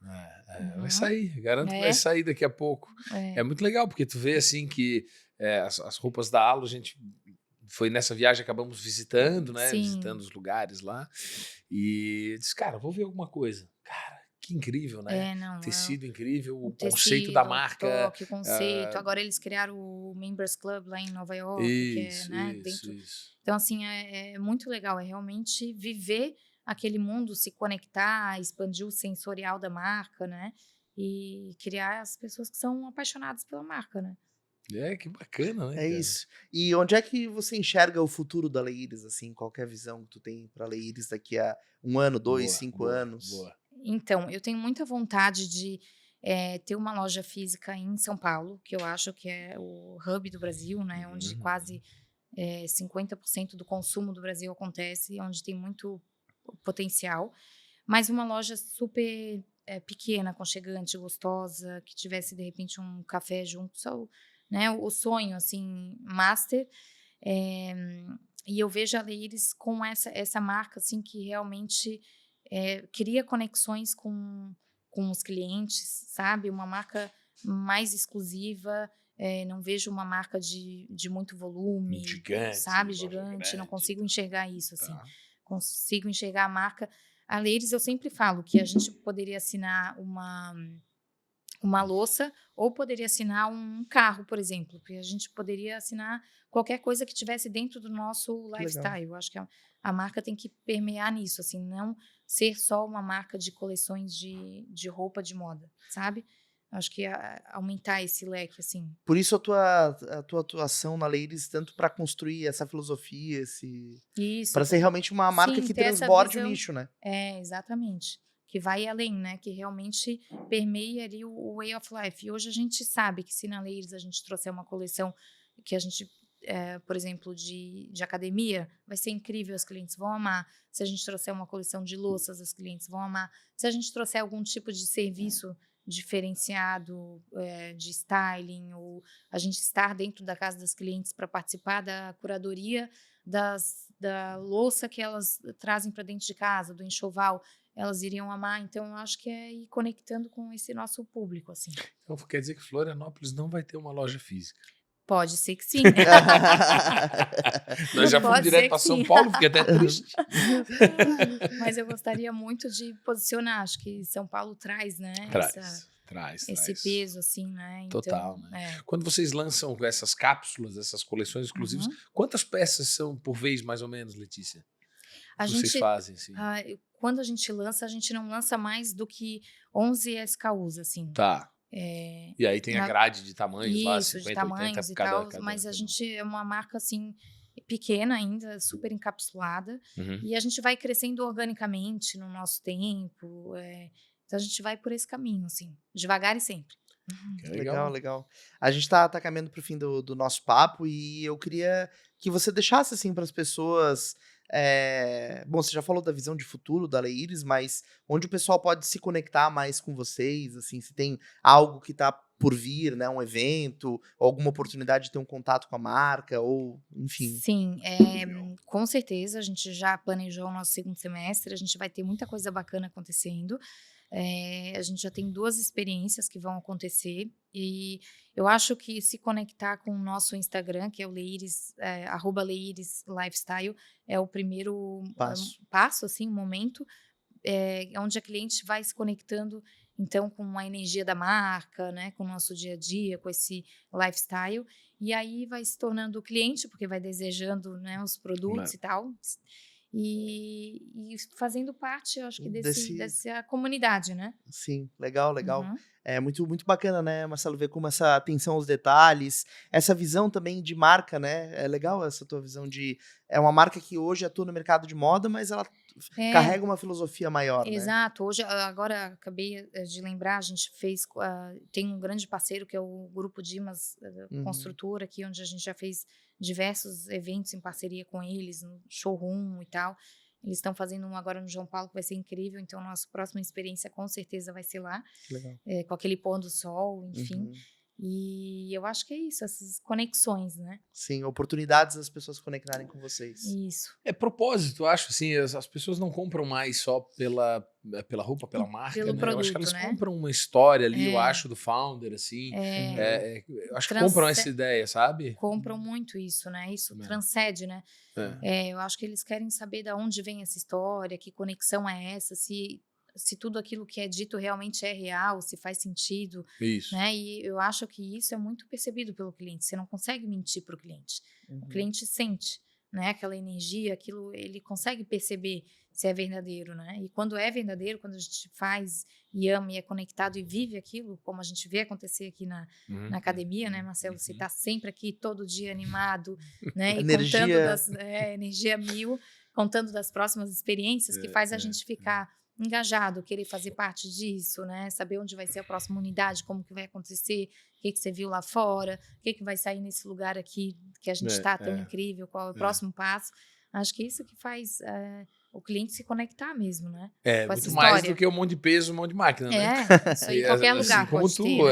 Vai sair, garanto que vai sair daqui a pouco. É muito legal, porque tu vê, assim, que as roupas da Alo, a gente foi nessa viagem, acabamos visitando, né, visitando os lugares lá, e disse, cara, vou ver alguma coisa. Cara, que incrível, né? Tecido incrível, o conceito da marca. Toque, o conceito. Agora eles criaram o Members Club lá em Nova York, que é, né, dentro. Então, assim, é muito legal, é realmente viver aquele mundo, se conectar, expandir o sensorial da marca, né? E criar as pessoas que são apaixonadas pela marca, né? Que bacana, né? É isso. E onde é que você enxerga o futuro da Leíris, assim? Qual que é a visão que tu tem para Leíris daqui a 1 ano, 2, 5 anos? Boa. Então, eu tenho muita vontade de ter uma loja física em São Paulo, que eu acho que é o hub do Brasil, né? Onde quase 50% do consumo do Brasil acontece, onde tem muito potencial. Mas uma loja super pequena, aconchegante, gostosa, que tivesse, de repente, um café junto, só, né? O sonho, assim, master. E eu vejo a Leíris com essa marca, assim, que realmente cria conexões com os clientes, sabe? Uma marca mais exclusiva. Não vejo uma marca de muito volume, sabe? Gigante. Não consigo enxergar isso, assim. Consigo enxergar a marca. A Leíris, eu sempre falo que a gente poderia assinar uma louça ou poderia assinar um carro, por exemplo, porque a gente poderia assinar qualquer coisa que tivesse dentro do nosso lifestyle. Eu acho que a marca tem que permear nisso, assim, não ser só uma marca de coleções de roupa de moda, sabe? Acho que aumentar esse leque, assim. Por isso a tua atuação na Leíris, tanto para construir essa filosofia, para ser realmente uma marca que transborde o nicho, né? Exatamente. Que vai além, né? Que realmente permeia ali o way of life. E hoje a gente sabe que se na Leíris a gente trouxer uma coleção que a gente, por exemplo, de academia, vai ser incrível, os clientes vão amar. Se a gente trouxer uma coleção de louças, os clientes vão amar. Se a gente trouxer algum tipo de serviço diferenciado, de styling, ou a gente estar dentro da casa das clientes para participar da curadoria da louça que elas trazem para dentro de casa, do enxoval, elas iriam amar. Então, eu acho que é ir conectando com esse nosso público, assim. Então, quer dizer que Florianópolis não vai ter uma loja física? Pode ser que sim. Nós já fomos direto para São Paulo, fiquei até triste. Mas eu gostaria muito de posicionar. Acho que São Paulo traz, né? Traz. Esse peso, assim, né? Então, total, né? Quando vocês lançam essas cápsulas, essas coleções exclusivas, quantas peças são por vez, mais ou menos, Letícia? Vocês fazem, assim? Quando a gente lança, a gente não lança mais do que 11 SKUs, assim. Tá. E aí tem a grade de tamanhos lá, 50, de tamanhos 80, e tal, mas a gente é uma marca, assim, pequena ainda, super encapsulada, e a gente vai crescendo organicamente no nosso tempo, então a gente vai por esse caminho, assim, devagar e sempre. Legal. A gente tá caminhando pro fim do nosso papo e eu queria que você deixasse, assim, para as pessoas... Bom, você já falou da visão de futuro da Leíris, mas onde o pessoal pode se conectar mais com vocês, assim, se tem algo que tá por vir, né, um evento, ou alguma oportunidade de ter um contato com a marca, ou enfim. Sim, com certeza, a gente já planejou o nosso segundo semestre, a gente vai ter muita coisa bacana acontecendo. A gente já tem 2 experiências que vão acontecer e eu acho que se conectar com o nosso Instagram, que é o Leires, @leireslifestyle, é o primeiro passo, assim, um momento, onde a cliente vai se conectando, então, com a energia da marca, né, com o nosso dia a dia, com esse lifestyle, e aí vai se tornando cliente, porque vai desejando, né, os produtos e tal, e fazendo parte, eu acho que dessa comunidade, né? Sim, legal. É muito, muito bacana, né, Marcelo, ver como essa atenção aos detalhes, essa visão também de marca, né? É legal essa tua visão de... É uma marca que hoje atua no mercado de moda, mas ela carrega uma filosofia maior, né? Exato. Hoje, agora acabei de lembrar, a gente tem um grande parceiro que é o Grupo Dimas Construtora aqui, onde a gente já fez diversos eventos em parceria com eles, no showroom e tal. Eles estão fazendo um agora no João Paulo que vai ser incrível, então nossa próxima experiência com certeza vai ser lá, com aquele pôr do sol, enfim. E eu acho que é isso, essas conexões, né? Sim, oportunidades das pessoas se conectarem com vocês. Isso. É propósito, eu acho, assim, as pessoas não compram mais só pela roupa, pela marca, pelo né? produto, Eu acho que elas né? compram uma história ali, eu acho, do founder, assim. Eu acho que compram essa ideia, sabe? Compram muito isso, né? Isso transcende, né? Eu acho que eles querem saber de onde vem essa história, que conexão é essa, se tudo aquilo que é dito realmente é real, se faz sentido, Isso. né? E eu acho que isso é muito percebido pelo cliente. Você não consegue mentir para o cliente. O cliente sente, né? Aquela energia, aquilo, ele consegue perceber se é verdadeiro, né? E quando é verdadeiro, quando a gente faz e ama e é conectado e vive aquilo, como a gente vê acontecer aqui na academia, né, Marcelo? Você está sempre aqui todo dia animado, né? E contando energia 1000, contando das próximas experiências, que faz a gente ficar engajado, querer fazer parte disso, né? Saber onde vai ser a próxima unidade, como que vai acontecer, o que você viu lá fora, o que vai sair nesse lugar aqui que a gente está tão incrível, qual é o próximo passo. Acho que isso que faz o cliente se conectar mesmo, né? Com Muito mais do que um monte de peso, um monte de máquina, né? Isso aí em qualquer lugar assim, como tu,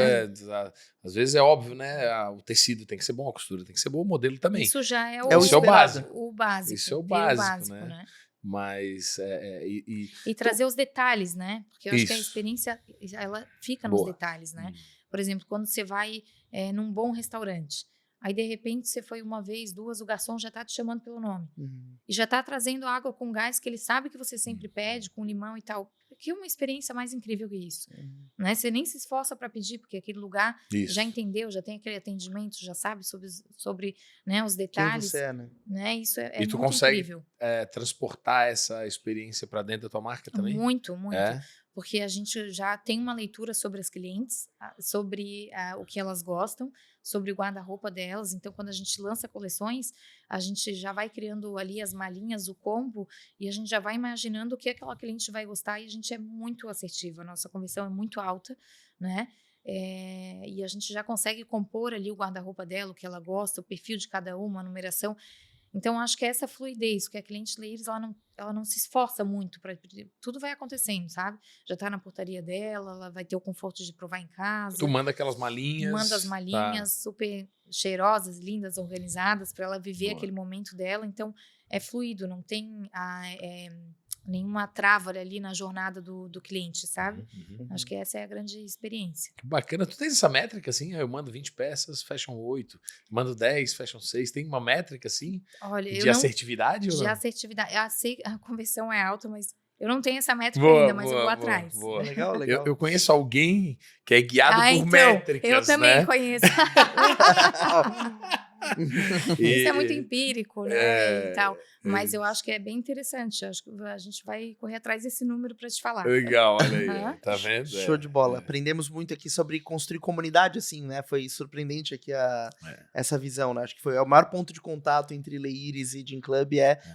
às vezes é óbvio, né? O tecido tem que ser bom, a costura tem que ser boa, o modelo também. Isso já é o básico. O básico. Isso é o básico, né? Mas e trazer os detalhes, né? Porque eu acho que a experiência ela fica nos detalhes, né? Por exemplo, quando você vai num bom restaurante, aí de repente você foi uma vez, 2, o garçom já tá te chamando pelo nome e já tá trazendo água com gás que ele sabe que você sempre pede, com limão e tal. Que é uma experiência mais incrível que isso, né? Você nem se esforça para pedir, porque aquele lugar já entendeu, já tem aquele atendimento, já sabe sobre né, os detalhes. Quem você é, né? Isso é e tu muito consegue incrível. Transportar essa experiência para dentro da tua marca também? Muito. Porque a gente já tem uma leitura sobre as clientes, sobre o que elas gostam, sobre o guarda-roupa delas. Então, quando a gente lança coleções, a gente já vai criando ali as malinhas, o combo, e a gente já vai imaginando o que aquela cliente vai gostar, e a gente é muito assertiva, a nossa conversão é muito alta, né? E a gente já consegue compor ali o guarda-roupa dela, o que ela gosta, o perfil de cada uma, a numeração. Então, acho que é essa fluidez, que a cliente Leires, ela não se esforça muito para pedir. Tudo vai acontecendo, sabe? Já está na portaria dela, ela vai ter o conforto de provar em casa. Tu manda aquelas malinhas. Manda as malinhas super cheirosas, lindas, organizadas, para ela viver aquele momento dela. Então, é fluido, não tem nenhuma trava ali na jornada do cliente, sabe? Acho que essa é a grande experiência. Que bacana. Tu tens essa métrica, assim? Eu mando 20 peças, fecham 8. Mando 10, fecham 6. Tem uma métrica, assim? Olha, de assertividade? De assertividade. A conversão é alta, mas eu não tenho essa métrica ainda, mas eu vou atrás. Legal. Eu conheço alguém que é guiado por métricas, eu também né? conheço. Isso é muito empírico, né? E tal. Mas eu acho que é bem interessante. Acho que a gente vai correr atrás desse número para te falar. Legal, olha aí. Tá vendo? Show de bola. Aprendemos muito aqui sobre construir comunidade, assim, né? Foi surpreendente aqui essa visão, né? Acho que foi o maior ponto de contato entre Leires e Gym Club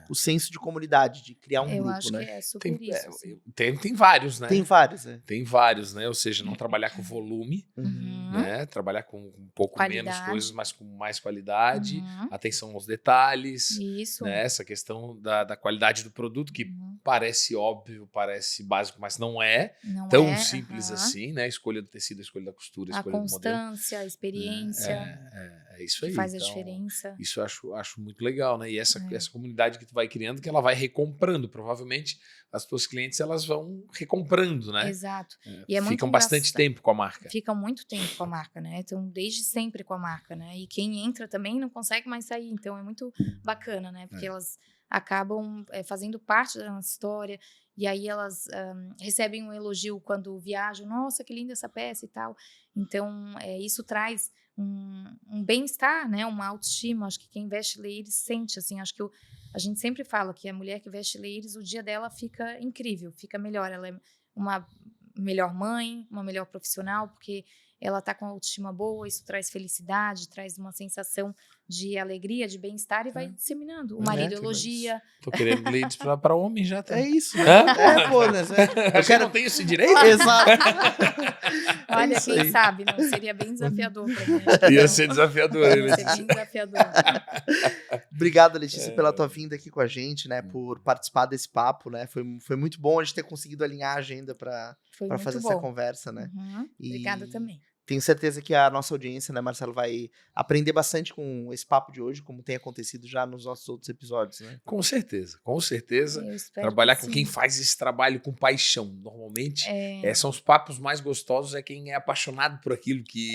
o senso de comunidade, de criar um grupo, né? Eu acho que é super isso. Assim. Tem vários, né? Tem vários, né? Tem vários, né? Ou seja, não trabalhar com volume, né? Trabalhar com um pouco menos coisas, mas com mais qualidade, atenção aos detalhes. Isso. Né? Essa questão da qualidade do produto, que parece óbvio, parece básico, mas não é tão simples assim, né? A escolha do tecido, a escolha da costura, a escolha do modelo. A constância, a experiência. É isso aí. Que faz a diferença. Isso eu acho muito legal, né? E essa comunidade que tu vai criando, que ela vai recomprando. Provavelmente as tuas clientes, elas vão recomprando, né? Exato. E ficam bastante tempo com a marca. Ficam muito tempo com a marca, né? Então, desde sempre com a marca, né? E quem entra também não consegue mais sair. Então, é muito bacana, né? Porque elas acabam fazendo parte da nossa história. E aí elas recebem um elogio quando viajam. Nossa, que linda essa peça e tal. Então, isso traz um bem-estar, né? Uma autoestima. Acho que quem veste Leires sente, assim. Acho que a gente sempre fala que a mulher que veste Leires, o dia dela fica incrível, fica melhor. Ela é uma melhor mãe, uma melhor profissional, porque ela está com a autoestima boa, isso traz felicidade, traz uma sensação de alegria, de bem-estar e vai disseminando. O marido elogia. Tô querendo Leires para homem já. Tá? É isso. Né? Pô, né? Eu não tenho esse direito? Exato. Olha, quem sabe, não seria bem desafiador para mim. Ia ser desafiador. Ia ser bem desafiador. Obrigado, Letícia, pela tua vinda aqui com a gente, né? Por participar desse papo, né? Foi muito bom a gente ter conseguido alinhar a agenda para fazer essa conversa, né? Obrigada também. Tenho certeza que a nossa audiência, né, Marcelo, vai aprender bastante com esse papo de hoje, como tem acontecido já nos nossos outros episódios, né? Com certeza, com certeza. Trabalhar com quem faz esse trabalho com paixão. Normalmente, são os papos mais gostosos, é quem é apaixonado por aquilo que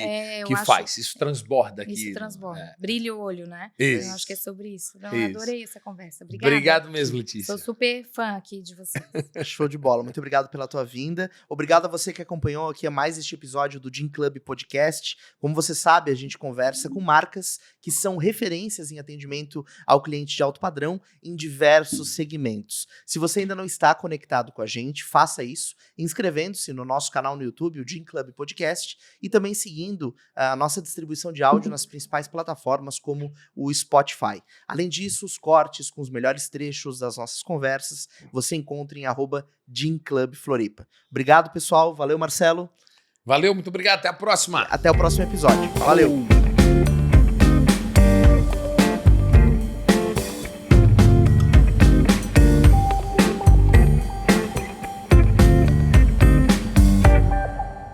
faz. Isso transborda aqui. Isso transborda. Brilha o olho, né? Isso. Eu acho que é sobre isso. Então, eu adorei essa conversa. Obrigada. Obrigado mesmo, Letícia. Sou super fã aqui de vocês. Show de bola. Muito obrigado pela tua vinda. Obrigado a você que acompanhou aqui mais este episódio do Gin Club Podcast. Como você sabe, a gente conversa com marcas que são referências em atendimento ao cliente de alto padrão em diversos segmentos. Se você ainda não está conectado com a gente, faça isso inscrevendo-se no nosso canal no YouTube, o Gin Club Podcast, e também seguindo a nossa distribuição de áudio nas principais plataformas como o Spotify. Além disso, os cortes com os melhores trechos das nossas conversas você encontra em @GinClubFloripa. Obrigado, pessoal. Valeu, Marcelo. Valeu, muito obrigado. Até a próxima. Até o próximo episódio. Valeu.